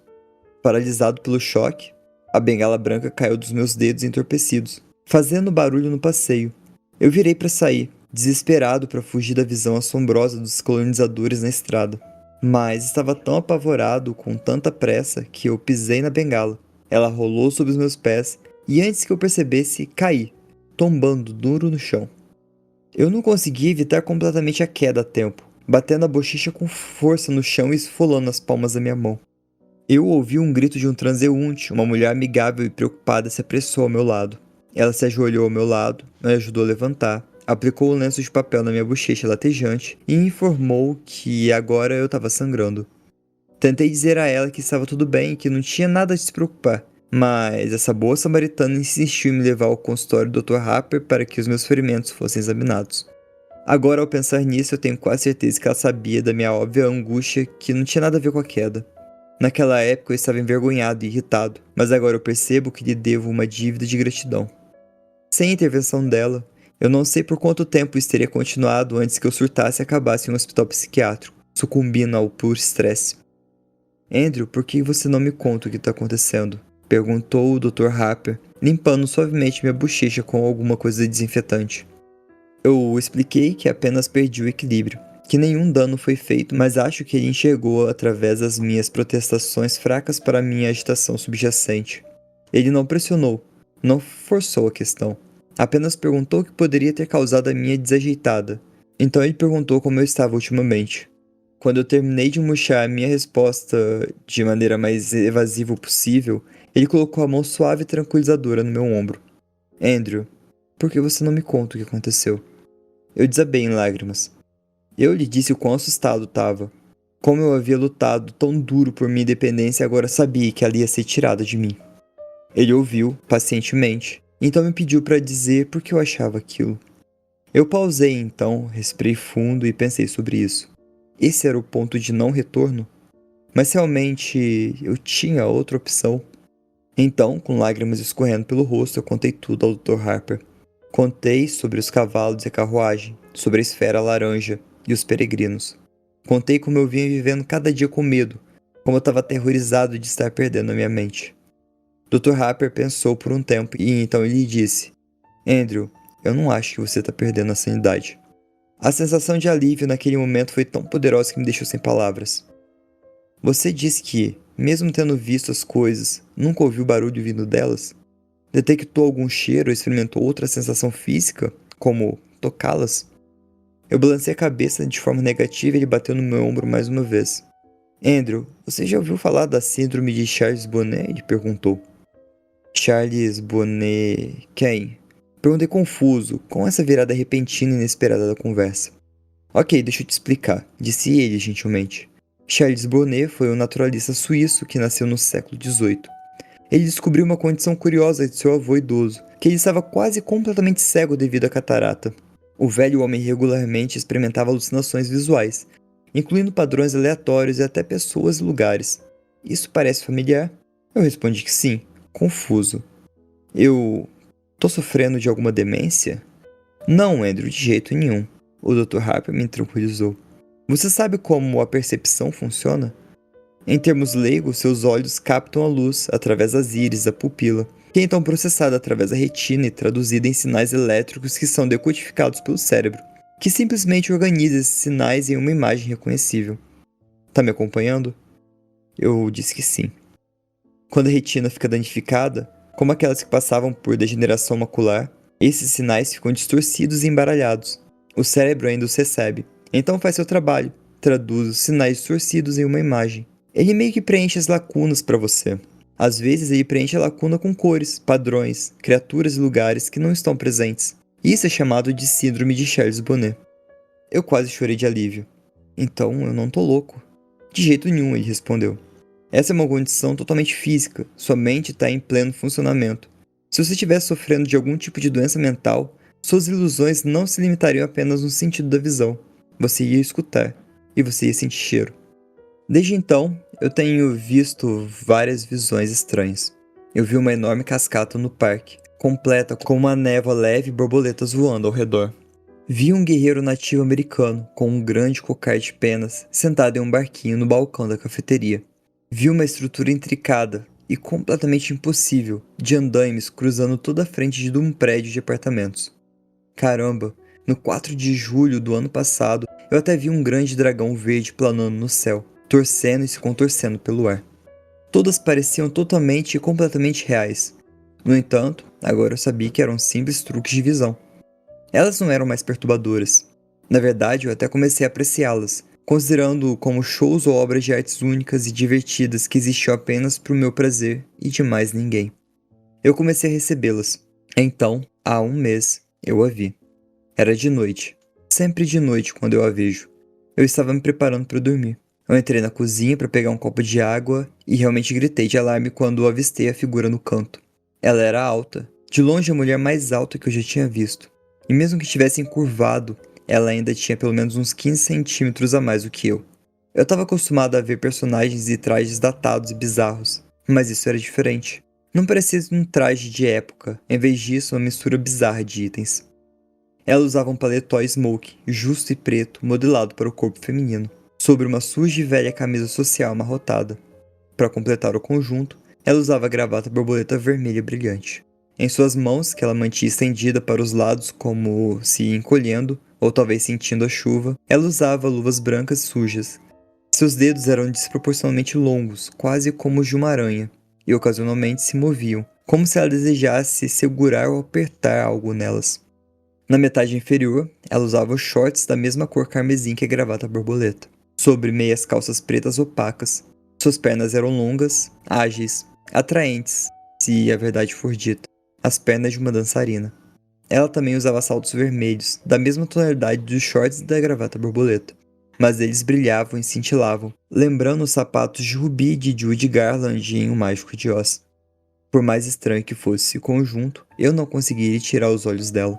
Paralisado pelo choque, a bengala branca caiu dos meus dedos entorpecidos, fazendo barulho no passeio. Eu virei para sair, desesperado para fugir da visão assombrosa dos colonizadores na estrada. Mas estava tão apavorado, com tanta pressa, que eu pisei na bengala. Ela rolou sob os meus pés e antes que eu percebesse, caí, tombando duro no chão. Eu não consegui evitar completamente a queda a tempo, batendo a bochecha com força no chão e esfolando as palmas da minha mão. Eu ouvi um grito de um transeunte, uma mulher amigável e preocupada se apressou ao meu lado. Ela se ajoelhou ao meu lado, me ajudou a levantar, aplicou um lenço de papel na minha bochecha latejante e informou que agora eu estava sangrando. Tentei dizer a ela que estava tudo bem e que não tinha nada de se preocupar, mas essa boa samaritana insistiu em me levar ao consultório do Dr. Harper para que os meus ferimentos fossem examinados. Agora, ao pensar nisso, eu tenho quase certeza que ela sabia da minha óbvia angústia que não tinha nada a ver com a queda. Naquela época eu estava envergonhado e irritado, mas agora eu percebo que lhe devo uma dívida de gratidão. Sem a intervenção dela, eu não sei por quanto tempo isso teria continuado antes que eu surtasse e acabasse em um hospital psiquiátrico, sucumbindo ao puro estresse. Andrew, por que você não me conta o que está acontecendo? Perguntou o Dr. Harper, limpando suavemente minha bochecha com alguma coisa desinfetante. Eu expliquei que apenas perdi o equilíbrio, que nenhum dano foi feito, mas acho que ele enxergou através das minhas protestações fracas para minha agitação subjacente. Ele não pressionou, não forçou a questão, apenas perguntou o que poderia ter causado a minha desajeitada. Então ele perguntou como eu estava ultimamente. Quando eu terminei de murchar a minha resposta de maneira mais evasiva possível, ele colocou a mão suave e tranquilizadora no meu ombro. Andrew, por que você não me conta o que aconteceu? Eu desabei em lágrimas. Eu lhe disse o quão assustado estava. Como eu havia lutado tão duro por minha independência e agora sabia que ela ia ser tirada de mim. Ele ouviu, pacientemente, então me pediu para dizer por que eu achava aquilo. Eu pausei então, respirei fundo e pensei sobre isso. Esse era o ponto de não retorno? Mas realmente eu tinha outra opção. Então, com lágrimas escorrendo pelo rosto, eu contei tudo ao Dr. Harper. Contei sobre os cavalos e a carruagem, sobre a esfera laranja e os peregrinos. Contei como eu vinha vivendo cada dia com medo, como eu estava aterrorizado de estar perdendo a minha mente. Dr. Harper pensou por um tempo e então ele disse: Andrew, eu não acho que você está perdendo a sanidade. A sensação de alívio naquele momento foi tão poderosa que me deixou sem palavras. Você disse que, mesmo tendo visto as coisas, nunca ouviu barulho vindo delas? Detectou algum cheiro ou experimentou outra sensação física, como tocá-las? Eu balancei a cabeça de forma negativa e ele bateu no meu ombro mais uma vez. Andrew, você já ouviu falar da síndrome de Charles Bonnet? Ele perguntou. Charles Bonnet... quem? Perguntei confuso, com essa virada repentina e inesperada da conversa. Ok, deixa eu te explicar, disse ele gentilmente. Charles Bonnet foi um naturalista suíço que nasceu no século XVIII. Ele descobriu uma condição curiosa de seu avô idoso, que ele estava quase completamente cego devido à catarata. O velho homem regularmente experimentava alucinações visuais, incluindo padrões aleatórios e até pessoas e lugares. Isso parece familiar? Eu respondi que sim, confuso. Eu... tô sofrendo de alguma demência? Não, Andrew, de jeito nenhum. O Dr. Harper me tranquilizou. Você sabe como a percepção funciona? Em termos leigos, seus olhos captam a luz através das íris da pupila, que é então processada através da retina e traduzida em sinais elétricos que são decodificados pelo cérebro, que simplesmente organiza esses sinais em uma imagem reconhecível. Tá me acompanhando? Eu disse que sim. Quando a retina fica danificada, como aquelas que passavam por degeneração macular, esses sinais ficam distorcidos e embaralhados. O cérebro ainda os recebe, então faz seu trabalho, traduz os sinais distorcidos em uma imagem. Ele meio que preenche as lacunas para você. Às vezes ele preenche a lacuna com cores, padrões, criaturas e lugares que não estão presentes. Isso é chamado de síndrome de Charles Bonnet. Eu quase chorei de alívio. Então eu não tô louco. De jeito nenhum, ele respondeu. Essa é uma condição totalmente física, sua mente está em pleno funcionamento. Se você estiver sofrendo de algum tipo de doença mental, suas ilusões não se limitariam apenas no sentido da visão. Você ia escutar, e você ia sentir cheiro. Desde então, eu tenho visto várias visões estranhas. Eu vi uma enorme cascata no parque, completa com uma névoa leve e borboletas voando ao redor. Vi um guerreiro nativo americano, com um grande cocar de penas, sentado em um barquinho no balcão da cafeteria. Vi uma estrutura intricada e completamente impossível de andaimes cruzando toda a frente de um prédio de apartamentos. Caramba, no 4 de julho do ano passado, eu até vi um grande dragão verde planando no céu, torcendo e se contorcendo pelo ar. Todas pareciam totalmente e completamente reais. No entanto, agora eu sabia que eram simples truques de visão. Elas não eram mais perturbadoras. Na verdade, eu até comecei a apreciá-las, considerando como shows ou obras de artes únicas e divertidas que existiam apenas para o meu prazer e de mais ninguém. Eu comecei a recebê-las. Então, há um mês, eu a vi. Era de noite. Sempre de noite quando eu a vejo. Eu estava me preparando para dormir. Eu entrei na cozinha para pegar um copo de água e realmente gritei de alarme quando avistei a figura no canto. Ela era alta, de longe a mulher mais alta que eu já tinha visto. E mesmo que estivesse encurvado, ela ainda tinha pelo menos uns 15 centímetros a mais do que eu. Eu estava acostumado a ver personagens e trajes datados e bizarros, mas isso era diferente. Não parecia um traje de época, em vez disso uma mistura bizarra de itens. Ela usava um paletó smoke, justo e preto, modelado para o corpo feminino, sobre uma suja e velha camisa social amarrotada. Para completar o conjunto, ela usava a gravata borboleta vermelha brilhante. Em suas mãos, que ela mantinha estendida para os lados como se encolhendo, ou talvez sentindo a chuva, ela usava luvas brancas sujas. Seus dedos eram desproporcionalmente longos, quase como os de uma aranha, e ocasionalmente se moviam, como se ela desejasse segurar ou apertar algo nelas. Na metade inferior, ela usava os shorts da mesma cor carmesim que a gravata borboleta, sobre meias calças pretas opacas. Suas pernas eram longas, ágeis, atraentes, se a verdade for dita, as pernas de uma dançarina. Ela também usava saltos vermelhos, da mesma tonalidade dos shorts e da gravata borboleta, mas eles brilhavam e cintilavam, lembrando os sapatos de Ruby de Judy Garland em O Mágico de Oz. Por mais estranho que fosse esse conjunto, eu não conseguiria tirar os olhos dela.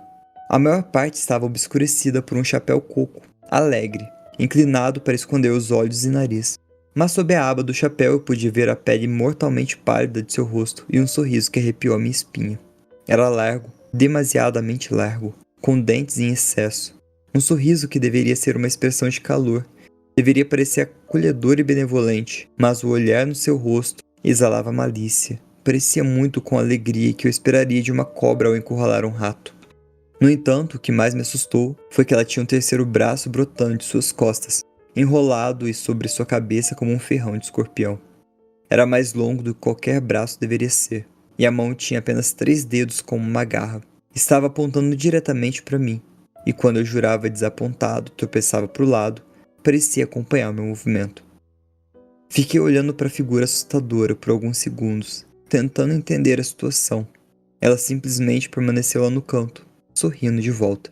A maior parte estava obscurecida por um chapéu coco, alegre, inclinado para esconder os olhos e nariz. Mas sob a aba do chapéu eu pude ver a pele mortalmente pálida de seu rosto e um sorriso que arrepiou a minha espinha. Era largo, demasiadamente largo, com dentes em excesso. Um sorriso que deveria ser uma expressão de calor, deveria parecer acolhedor e benevolente, mas o olhar no seu rosto exalava malícia. Parecia muito com a alegria que eu esperaria de uma cobra ao encurralar um rato. No entanto, o que mais me assustou foi que ela tinha um terceiro braço brotando de suas costas, enrolado e sobre sua cabeça como um ferrão de escorpião. Era mais longo do que qualquer braço deveria ser, e a mão tinha apenas 3 dedos como uma garra. Estava apontando diretamente para mim, e quando eu jurava desapontado, tropeçava para o lado, parecia acompanhar meu movimento. Fiquei olhando para a figura assustadora por alguns segundos, tentando entender a situação. Ela simplesmente permaneceu lá no canto, sorrindo de volta.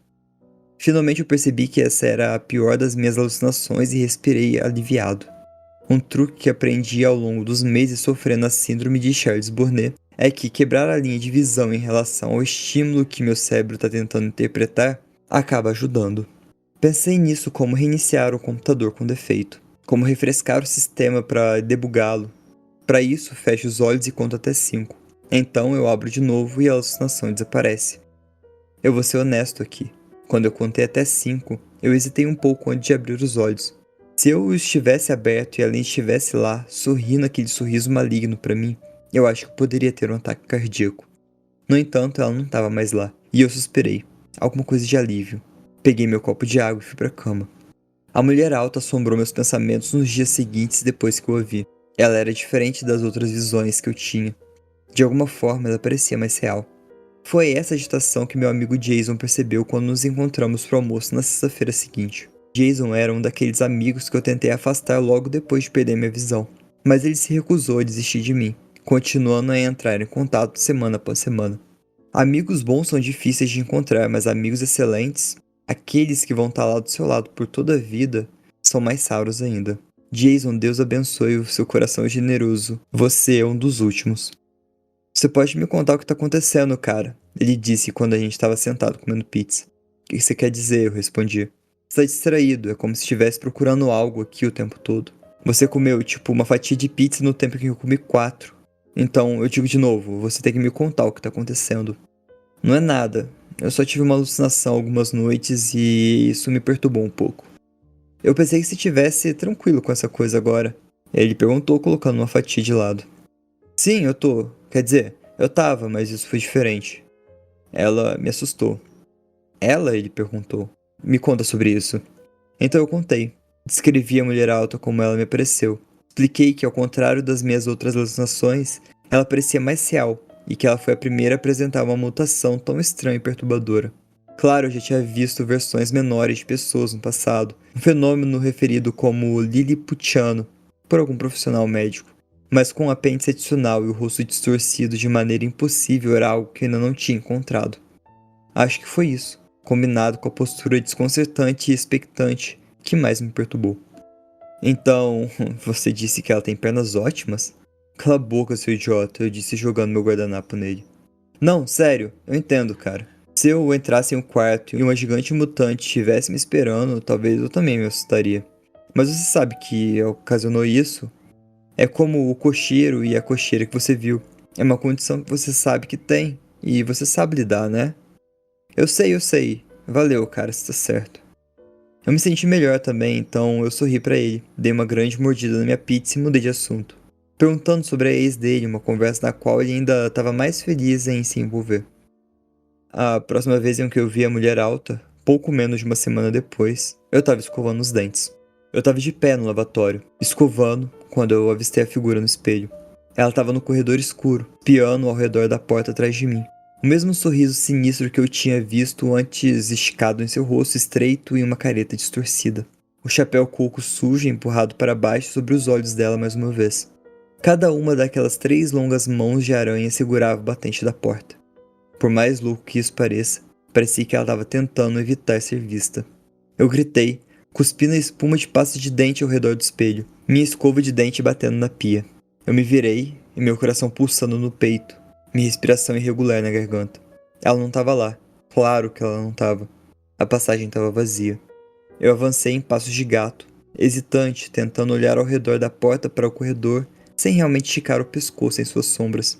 Finalmente eu percebi que essa era a pior das minhas alucinações e respirei aliviado. Um truque que aprendi ao longo dos meses sofrendo a síndrome de Charles Bonnet é que quebrar a linha de visão em relação ao estímulo que meu cérebro está tentando interpretar acaba ajudando. Pensei nisso como reiniciar o computador com defeito, como refrescar o sistema para debugá-lo. Para isso, fecho os olhos e conto até 5. Então eu abro de novo e a alucinação desaparece. Eu vou ser honesto aqui. Quando eu contei até 5, eu hesitei um pouco antes de abrir os olhos. Se eu estivesse aberto e ela estivesse lá, sorrindo aquele sorriso maligno para mim, eu acho que eu poderia ter um ataque cardíaco. No entanto, ela não estava mais lá, e eu suspirei. Alguma coisa de alívio. Peguei meu copo de água e fui para a cama. A mulher alta assombrou meus pensamentos nos dias seguintes depois que eu a vi. Ela era diferente das outras visões que eu tinha. De alguma forma, ela parecia mais real. Foi essa agitação que meu amigo Jason percebeu quando nos encontramos para o almoço na sexta-feira seguinte. Jason era um daqueles amigos que eu tentei afastar logo depois de perder minha visão, mas ele se recusou a desistir de mim, continuando a entrar em contato semana após semana. Amigos bons são difíceis de encontrar, mas amigos excelentes, aqueles que vão estar lá do seu lado por toda a vida, são mais raros ainda. Jason, Deus abençoe o seu coração generoso. Você é um dos últimos. Você pode me contar o que tá acontecendo, cara? Ele disse quando a gente estava sentado comendo pizza. O que você quer dizer? Eu respondi. Você tá distraído, é como se estivesse procurando algo aqui o tempo todo. Você comeu, tipo, uma fatia de pizza no tempo que eu comi 4. Então, eu digo de novo, você tem que me contar o que tá acontecendo. Não é nada. Eu só tive uma alucinação algumas noites e isso me perturbou um pouco. Eu pensei que você estivesse tranquilo com essa coisa agora. Ele perguntou, colocando uma fatia de lado. Sim, eu tô. Quer dizer, eu tava, mas isso foi diferente. Ela me assustou. Ela? Ele perguntou. Me conta sobre isso. Então eu contei. Descrevi a mulher alta como ela me apareceu. Expliquei que, ao contrário das minhas outras alucinações, ela parecia mais real e que ela foi a primeira a apresentar uma mutação tão estranha e perturbadora. Claro, eu já tinha visto versões menores de pessoas no passado, um fenômeno referido como liliputiano por algum profissional médico, mas com um apêndice adicional e o rosto distorcido de maneira impossível era algo que eu ainda não tinha encontrado. Acho que foi isso, combinado com a postura desconcertante e expectante, que mais me perturbou. Então, você disse que ela tem pernas ótimas? Cala a boca, seu idiota, eu disse jogando meu guardanapo nele. Não, sério, eu entendo, cara. Se eu entrasse em um quarto e uma gigante mutante estivesse me esperando, talvez eu também me assustaria. Mas você sabe que ocasionou isso? É como o cocheiro e a cocheira que você viu. É uma condição que você sabe que tem. E você sabe lidar, né? Eu sei. Valeu, cara, você tá certo. Eu me senti melhor também, então eu sorri pra ele, dei uma grande mordida na minha pizza e mudei de assunto, perguntando sobre a ex dele, uma conversa na qual ele ainda estava mais feliz em se envolver. A próxima vez em que eu vi a mulher alta, pouco menos de uma semana depois, eu estava escovando os dentes. Eu estava de pé no lavatório, escovando, quando eu avistei a figura no espelho. Ela estava no corredor escuro, espiando ao redor da porta atrás de mim. O mesmo sorriso sinistro que eu tinha visto antes esticado em seu rosto estreito e uma careta distorcida. O chapéu coco sujo empurrado para baixo sobre os olhos dela mais uma vez. Cada uma daquelas 3 longas mãos de aranha segurava o batente da porta. Por mais louco que isso parecia que ela estava tentando evitar ser vista. Eu gritei, cuspi na espuma de pasta de dente ao redor do espelho, minha escova de dente batendo na pia. Eu me virei e meu coração pulsando no peito. Minha respiração irregular na garganta. Ela não estava lá. Claro que ela não estava. A passagem estava vazia. Eu avancei em passos de gato, hesitante, tentando olhar ao redor da porta para o corredor, sem realmente esticar o pescoço em suas sombras.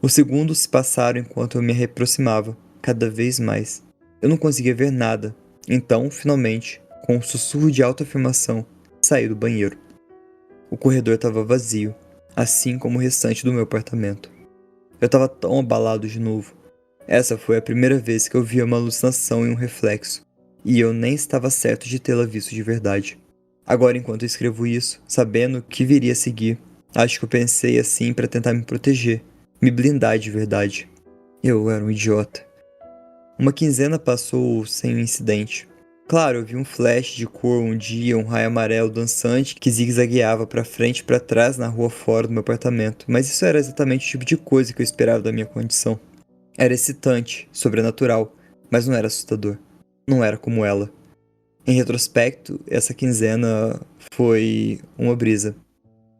Os segundos se passaram enquanto eu me aproximava, cada vez mais. Eu não conseguia ver nada. Então, finalmente, com um sussurro de autoafirmação, saí do banheiro. O corredor estava vazio, assim como o restante do meu apartamento. Eu estava tão abalado de novo. Essa foi a primeira vez que eu via uma alucinação em um reflexo, e eu nem estava certo de tê-la visto de verdade. Agora, enquanto eu escrevo isso, sabendo o que viria a seguir, acho que eu pensei assim para tentar me proteger, me blindar de verdade. Eu era um idiota. Uma quinzena passou sem um incidente. Claro, eu vi um flash de cor um dia, um raio amarelo dançante que zigue-zagueava pra frente e pra trás na rua fora do meu apartamento, mas isso era exatamente o tipo de coisa que eu esperava da minha condição. Era excitante, sobrenatural, mas não era assustador. Não era como ela. Em retrospecto, essa quinzena foi uma brisa.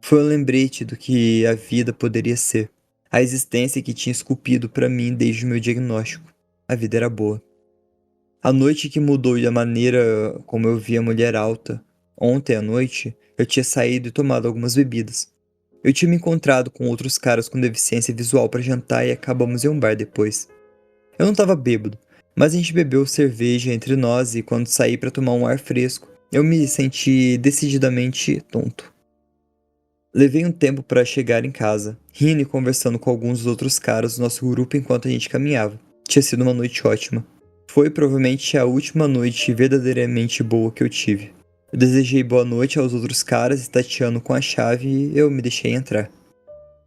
Foi um lembrete do que a vida poderia ser. A existência que tinha esculpido pra mim desde o meu diagnóstico. A vida era boa. A noite que mudou a maneira como eu vi a mulher alta. Ontem à noite, eu tinha saído e tomado algumas bebidas. Eu tinha me encontrado com outros caras com deficiência visual para jantar e acabamos em um bar depois. Eu não estava bêbado, mas a gente bebeu cerveja entre nós e quando saí para tomar um ar fresco, eu me senti decididamente tonto. Levei um tempo para chegar em casa, rindo e conversando com alguns dos outros caras do nosso grupo enquanto a gente caminhava. Tinha sido uma noite ótima. Foi provavelmente a última noite verdadeiramente boa que eu tive. Eu desejei boa noite aos outros caras e tateando com a chave e eu me deixei entrar.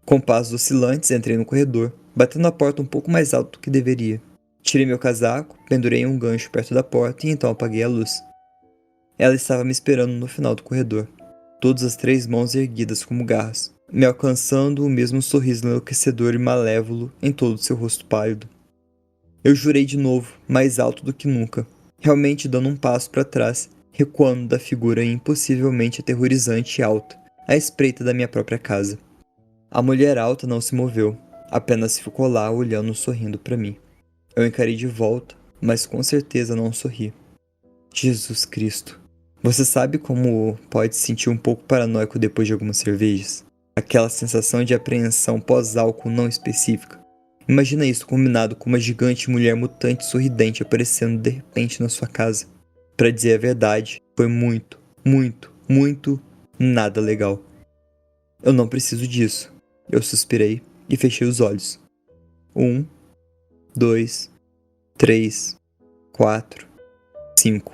Com passos oscilantes entrei no corredor, batendo a porta um pouco mais alto do que deveria. Tirei meu casaco, pendurei um gancho perto da porta e então apaguei a luz. Ela estava me esperando no final do corredor, todas as 3 mãos erguidas como garras, me alcançando o mesmo sorriso enlouquecedor e malévolo em todo seu rosto pálido. Eu jurei de novo, mais alto do que nunca, realmente dando um passo para trás, recuando da figura impossivelmente aterrorizante e alta, à espreita da minha própria casa. A mulher alta não se moveu, apenas ficou lá olhando sorrindo para mim. Eu encarei de volta, mas com certeza não sorri. Jesus Cristo. Você sabe como pode se sentir um pouco paranoico depois de algumas cervejas? Aquela sensação de apreensão pós-álcool não específica. Imagina isso combinado com uma gigante mulher mutante sorridente aparecendo de repente na sua casa. Pra dizer a verdade, foi muito, nada legal. Eu não preciso disso. Eu suspirei e fechei os olhos. 1, 2, 3, 4, 5.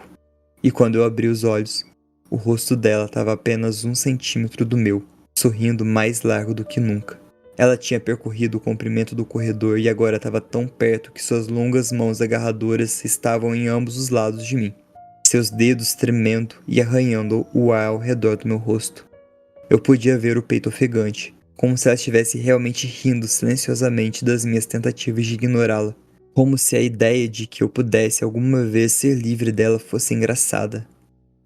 E quando eu abri os olhos, o rosto dela estava apenas 1 centímetro do meu, sorrindo mais largo do que nunca. Ela tinha percorrido o comprimento do corredor e agora estava tão perto que suas longas mãos agarradoras estavam em ambos os lados de mim, seus dedos tremendo e arranhando o ar ao redor do meu rosto. Eu podia ver o peito ofegante, como se ela estivesse realmente rindo silenciosamente das minhas tentativas de ignorá-la, como se a ideia de que eu pudesse alguma vez ser livre dela fosse engraçada.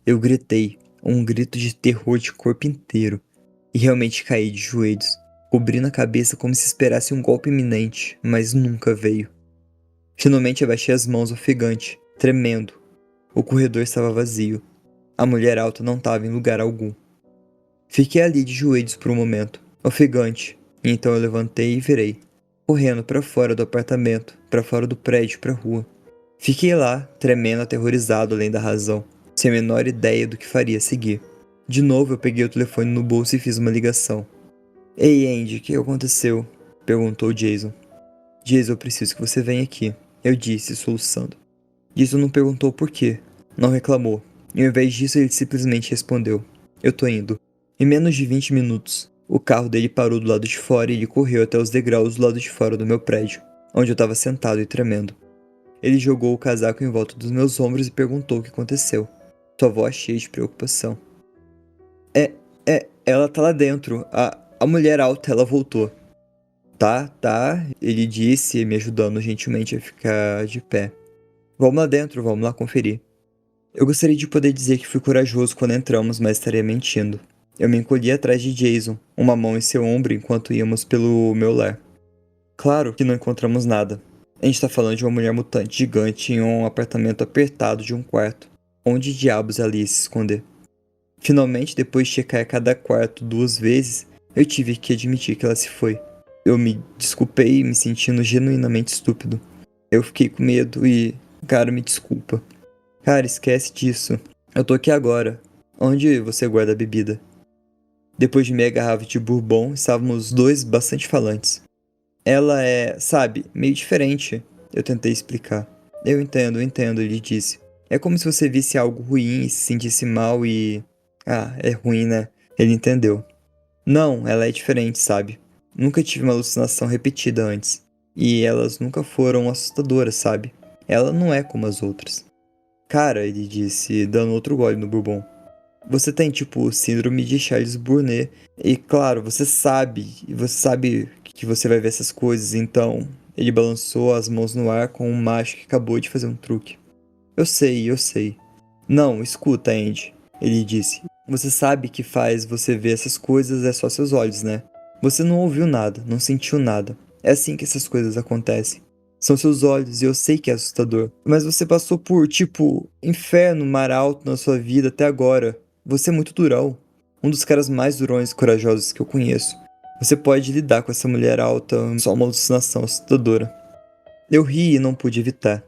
Eu gritei, Um grito de terror de corpo inteiro. E realmente caí de joelhos, cobrindo a cabeça como se esperasse um golpe iminente, mas nunca veio. Finalmente abaixei as mãos ofegante, tremendo. O corredor estava vazio. A mulher alta não estava em lugar algum. Fiquei ali de joelhos por um momento, ofegante, e então eu levantei e virei, correndo para fora do apartamento, para fora do prédio, para a rua. Fiquei lá, tremendo, aterrorizado além da razão, sem a menor ideia do que faria a seguir. De novo eu peguei o telefone no bolso e fiz uma ligação. Ei, Andy, o que aconteceu? Perguntou Jason. Jason, eu preciso que você venha aqui, eu disse, soluçando. Jason não perguntou por quê, não reclamou, e ao invés disso ele simplesmente respondeu. Eu tô indo. Em menos de 20 minutos, o carro dele parou do lado de fora e ele correu até os degraus do lado de fora do meu prédio, onde eu estava sentado e tremendo. Ele jogou o casaco em volta dos meus ombros e perguntou o que aconteceu. Sua voz cheia de preocupação. Ela tá lá dentro. A mulher alta, ela voltou. Tá, ele disse, me ajudando gentilmente a ficar de pé. Vamos lá dentro, vamos lá conferir. Eu gostaria de poder dizer que fui corajoso quando entramos, mas estaria mentindo. Eu me encolhi atrás de Jason, uma mão em seu ombro enquanto íamos pelo meu lar. Claro que não encontramos nada. A gente tá falando de uma mulher mutante gigante em um apartamento apertado de um quarto. Onde diabos ela ia se esconder? Finalmente, depois de checar cada quarto 2 vezes, eu tive que admitir que ela se foi. Eu me desculpei, me sentindo genuinamente estúpido. Eu fiquei com medo e... Cara, me desculpa. Cara, esquece disso. Eu tô aqui agora. Onde você guarda a bebida? Depois de meia garrafa de bourbon, estávamos os dois bastante falantes. Ela é, sabe, meio diferente. Eu tentei explicar. Eu entendo, ele disse. É como se você visse algo ruim e se sentisse mal e... é ruim, né? Ele entendeu. Não, ela é diferente, sabe? Nunca tive uma alucinação repetida antes. E elas nunca foram assustadoras, sabe? Ela não é como as outras. Cara, ele disse, dando outro gole no bourbon. Você tem, tipo, síndrome de Charles Burnet. E, claro, você sabe que você vai ver essas coisas, então... Ele balançou as mãos no ar com um macho que acabou de fazer um truque. Eu sei. Não, escuta, Andy. Ele disse. Você sabe que faz você ver essas coisas é só seus olhos, né? Você não ouviu nada, não sentiu nada. É assim que essas coisas acontecem. São seus olhos e eu sei que é assustador. Mas você passou por, tipo, inferno, mar alto na sua vida até agora. Você é muito durão. Um dos caras mais durões e corajosos que eu conheço. Você pode lidar com essa mulher alta, só uma alucinação assustadora. Eu ri e não pude evitar.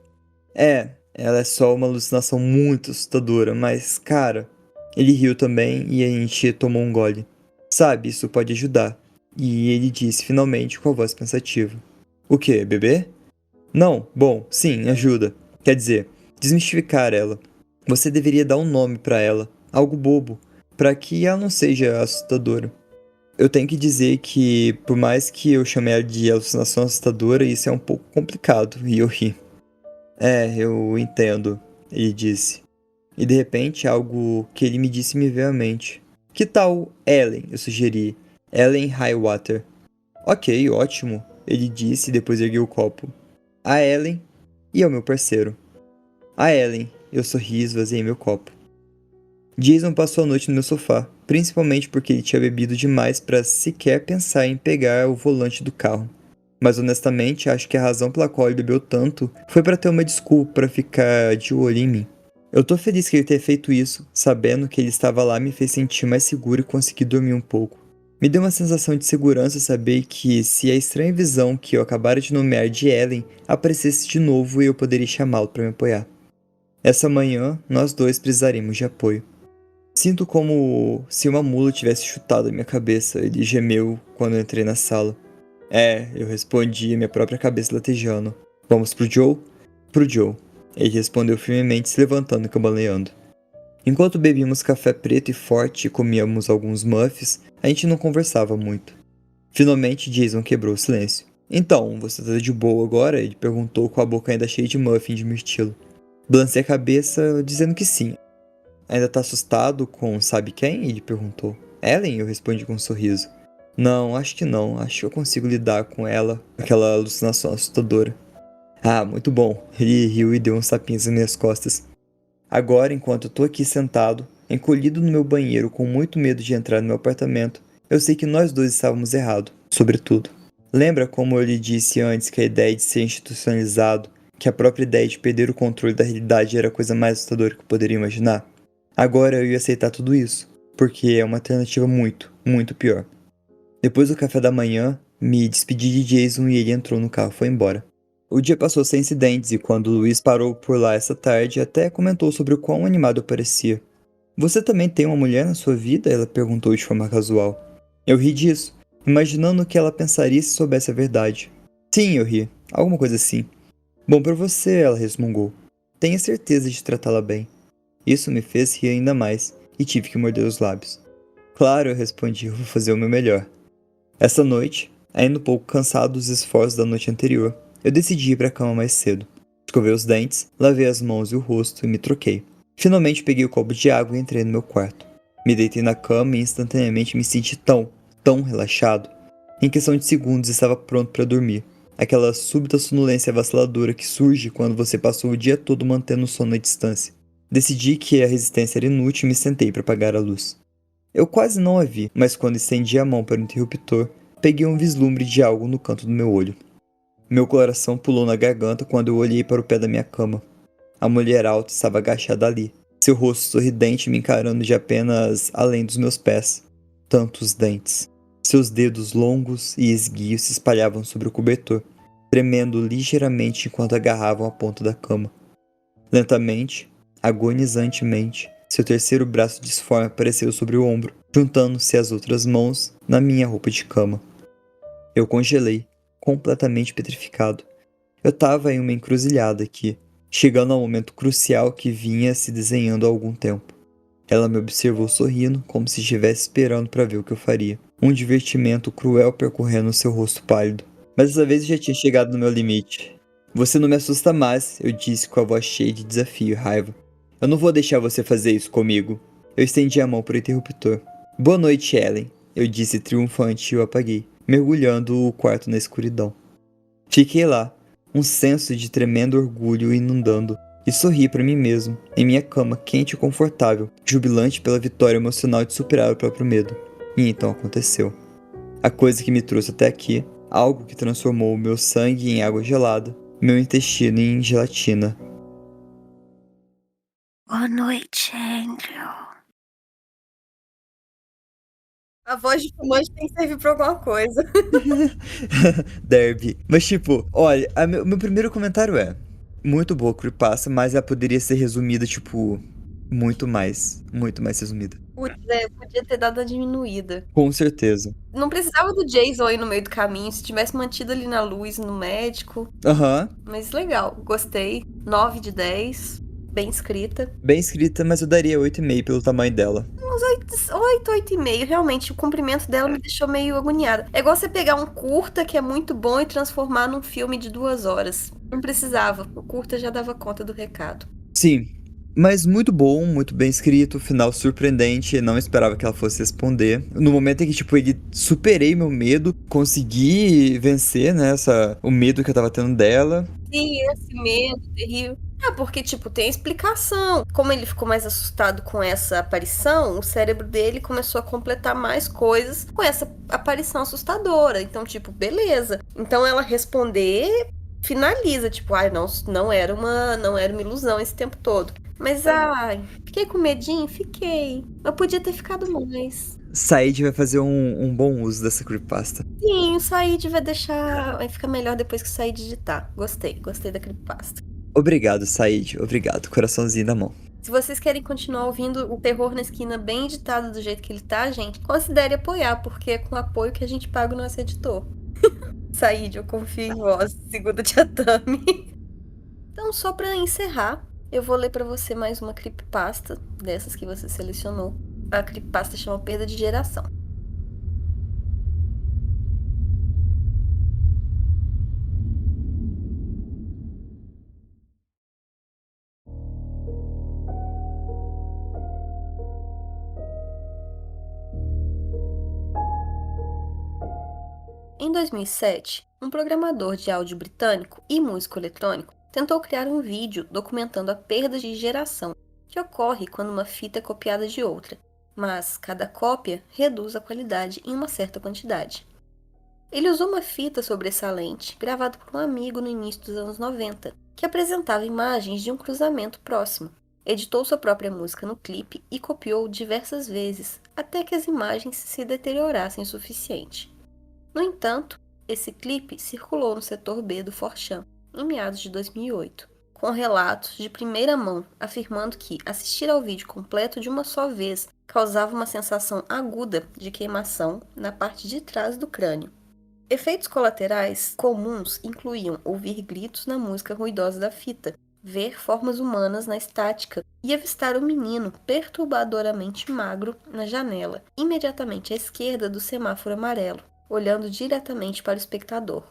Ela é só uma alucinação muito assustadora, mas, cara... Ele riu também e a gente tomou um gole. Sabe, isso pode ajudar. E ele disse finalmente com a voz pensativa. O quê, bebê? Não, bom, sim, ajuda. Quer dizer, desmistificar ela. Você deveria dar um nome pra ela, algo bobo, pra que ela não seja assustadora. Eu tenho que dizer que, por mais que eu chame ela de alucinação assustadora, isso é um pouco complicado, e eu ri. Eu entendo, ele disse. E de repente, algo que ele me disse me veio à mente. Que tal Ellen? Eu sugeri. Ellen Highwater. Ok, ótimo, ele disse e depois ergueu o copo. A Ellen e ao meu parceiro. A Ellen, eu sorri e esvaziei meu copo. Jason passou a noite no meu sofá, principalmente porque ele tinha bebido demais para sequer pensar em pegar o volante do carro. Mas honestamente, acho que a razão pela qual ele bebeu tanto foi para ter uma desculpa para ficar de olho em mim. Eu tô feliz que ele tenha feito isso, sabendo que ele estava lá me fez sentir mais seguro e conseguir dormir um pouco. Me deu uma sensação de segurança saber que se a estranha visão que eu acabara de nomear de Ellen aparecesse de novo eu poderia chamá-lo para me apoiar. Essa manhã, nós dois precisaríamos de apoio. Sinto como se uma mula tivesse chutado a minha cabeça, ele gemeu quando eu entrei na sala. Eu respondi, minha própria cabeça latejando. Vamos pro Joe? Pro Joe. Ele respondeu firmemente, se levantando e cambaleando. Enquanto bebíamos café preto e forte e comíamos alguns muffins, a gente não conversava muito. Finalmente, Jason quebrou o silêncio. Então, você tá de boa agora? Ele perguntou com a boca ainda cheia de muffin de mirtilo. Balancei a cabeça, dizendo que sim. Ainda tá assustado com sabe quem? Ele perguntou. Ellen? Eu respondi com um sorriso. Não, acho que não. Acho que eu consigo lidar com ela, aquela alucinação assustadora. Muito bom. Ele riu e deu uns tapinhas nas minhas costas. Agora, enquanto eu tô aqui sentado, encolhido no meu banheiro com muito medo de entrar no meu apartamento, eu sei que nós dois estávamos errados, sobre tudo. Lembra como eu lhe disse antes que a ideia de ser institucionalizado, que a própria ideia de perder o controle da realidade era a coisa mais assustadora que eu poderia imaginar? Agora eu ia aceitar tudo isso, porque é uma alternativa muito, muito pior. Depois do café da manhã, me despedi de Jason e ele entrou no carro e foi embora. O dia passou sem incidentes e quando Luiz parou por lá essa tarde, até comentou sobre o quão animado eu parecia. Você também tem uma mulher na sua vida? Ela perguntou de forma casual. Eu ri disso, imaginando o que ela pensaria se soubesse a verdade. Sim, eu ri. Alguma coisa assim. Bom pra você, ela resmungou. Tenha certeza de tratá-la bem. Isso me fez rir ainda mais, e tive que morder os lábios. Claro, eu respondi, eu vou fazer o meu melhor. Essa noite, ainda um pouco cansado dos esforços da noite anterior, eu decidi ir pra cama mais cedo. Escovei os dentes, lavei as mãos e o rosto e me troquei. Finalmente peguei o copo de água e entrei no meu quarto. Me deitei na cama e instantaneamente me senti tão relaxado. Em questão de segundos estava pronto para dormir. Aquela súbita sonolência avassaladora que surge quando você passou o dia todo mantendo o sono à distância. Decidi que a resistência era inútil e me sentei para apagar a luz. Eu quase não a vi, mas quando estendi a mão para o interruptor, peguei um vislumbre de algo no canto do meu olho. Meu coração pulou na garganta quando eu olhei para o pé da minha cama. A mulher alta estava agachada ali, seu rosto sorridente me encarando de apenas além dos meus pés. Tantos dentes. Seus dedos longos e esguios se espalhavam sobre o cobertor, tremendo ligeiramente enquanto agarravam a ponta da cama. Lentamente, agonizantemente, seu terceiro braço disforme apareceu sobre o ombro, juntando-se às outras mãos na minha roupa de cama. Eu congelei, completamente petrificado. Eu estava em uma encruzilhada aqui, chegando ao momento crucial que vinha se desenhando há algum tempo. Ela me observou sorrindo, como se estivesse esperando para ver o que eu faria. Um divertimento cruel percorrendo seu rosto pálido. Mas dessa vez eu já tinha chegado no meu limite. Você não me assusta mais, eu disse com a voz cheia de desafio e raiva. Eu não vou deixar você fazer isso comigo. Eu estendi a mão para o interruptor. Boa noite, Ellen, eu disse triunfante e o apaguei, mergulhando o quarto na escuridão. Fiquei lá, um senso de tremendo orgulho inundando, e sorri para mim mesmo, em minha cama quente e confortável, jubilante pela vitória emocional de superar o próprio medo. E então aconteceu. A coisa que me trouxe até aqui, algo que transformou o meu sangue em água gelada, meu intestino em gelatina. Boa noite, Andrew. A voz de fumante tem que servir pra alguma coisa. Derby. Mas tipo, olha, meu primeiro comentário é muito boa a creepypasta, mas ela poderia ser resumida, tipo, muito mais resumida. Putz, podia ter dado a diminuída. Com certeza. Não precisava do Jason aí no meio do caminho, se tivesse mantido ali na luz, no médico. Aham. Mas legal, gostei. 9 de 10, bem escrita. Bem escrita, mas eu daria 8,5 pelo tamanho dela. 8,5. Realmente, o comprimento dela me deixou meio agoniada. É igual você pegar um curta que é muito bom e transformar num filme de 2 horas. Não precisava, o curta já dava conta do recado. Sim, mas muito bom, muito bem escrito, final surpreendente, não esperava que ela fosse responder. No momento em que, tipo, ele superei meu medo, consegui vencer, né, o medo que eu tava tendo dela. Sim, esse medo terrível. Porque, tipo, tem explicação. Como ele ficou mais assustado com essa aparição, o cérebro dele começou a completar mais coisas com essa aparição assustadora. Então, tipo, beleza. Então ela responder finaliza, tipo, não era uma ilusão esse tempo todo. Mas, fiquei com medinho? Fiquei. Eu podia ter ficado mais. Said vai fazer um bom uso dessa creepypasta. Sim, o Said vai ficar melhor depois que o Said digitar. Gostei da creepypasta. Obrigado, Said. Obrigado. Coraçãozinho na mão. Se vocês querem continuar ouvindo o Terror na Esquina bem editado do jeito que ele tá, gente, considere apoiar, porque é com apoio que a gente paga o nosso editor. Said, eu confio em vós, segunda tia Tami. Então, só pra encerrar, eu vou ler pra você mais uma creepypasta, dessas que você selecionou. A creepypasta chama Perda de Geração. Em 2007, um programador de áudio britânico e músico eletrônico tentou criar um vídeo documentando a perda de geração que ocorre quando uma fita é copiada de outra, mas cada cópia reduz a qualidade em uma certa quantidade. Ele usou uma fita sobressalente gravada por um amigo no início dos anos 90, que apresentava imagens de um cruzamento próximo. Editou sua própria música no clipe e copiou diversas vezes, até que as imagens se deteriorassem o suficiente. No entanto, esse clipe circulou no setor B do 4chan, em meados de 2008, com relatos de primeira mão afirmando que assistir ao vídeo completo de uma só vez causava uma sensação aguda de queimação na parte de trás do crânio. Efeitos colaterais comuns incluíam ouvir gritos na música ruidosa da fita, ver formas humanas na estática e avistar o menino perturbadoramente magro na janela, imediatamente à esquerda do semáforo amarelo, olhando diretamente para o espectador.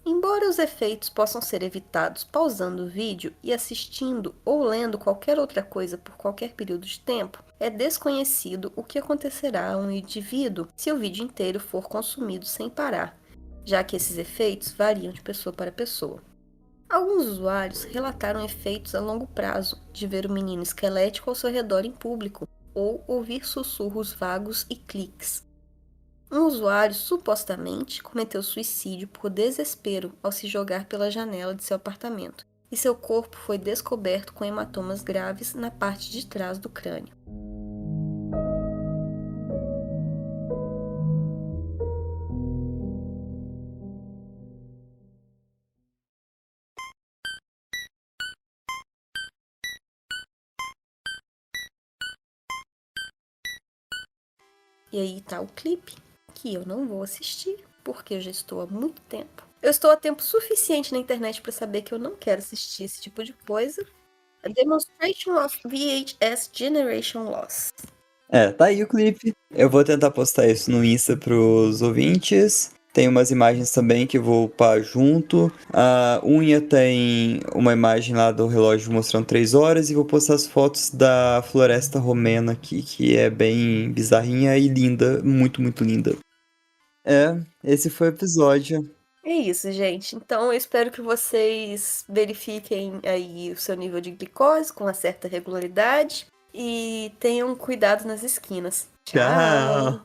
Embora os efeitos possam ser evitados pausando o vídeo e assistindo ou lendo qualquer outra coisa por qualquer período de tempo, é desconhecido o que acontecerá a um indivíduo se o vídeo inteiro for consumido sem parar, já que esses efeitos variam de pessoa para pessoa. Alguns usuários relataram efeitos a longo prazo de ver o menino esquelético ao seu redor em público ou ouvir sussurros vagos e cliques. Um usuário supostamente cometeu suicídio por desespero ao se jogar pela janela de seu apartamento, e seu corpo foi descoberto com hematomas graves na parte de trás do crânio. E aí tá o clipe, que eu não vou assistir, porque eu já estou há muito tempo. Eu estou há tempo suficiente na internet para saber que eu não quero assistir esse tipo de coisa. A Demonstration of VHS Generation Loss. Tá aí o clipe. Eu vou tentar postar isso no Insta pros ouvintes. Tem umas imagens também que eu vou upar junto. A unha tem uma imagem lá do relógio mostrando 3 horas. E vou postar as fotos da floresta romena aqui, que é bem bizarrinha e linda. Muito, muito linda. Esse foi o episódio. É isso, gente. Então eu espero que vocês verifiquem aí o seu nível de glicose com uma certa regularidade e tenham cuidado nas esquinas. Tchau!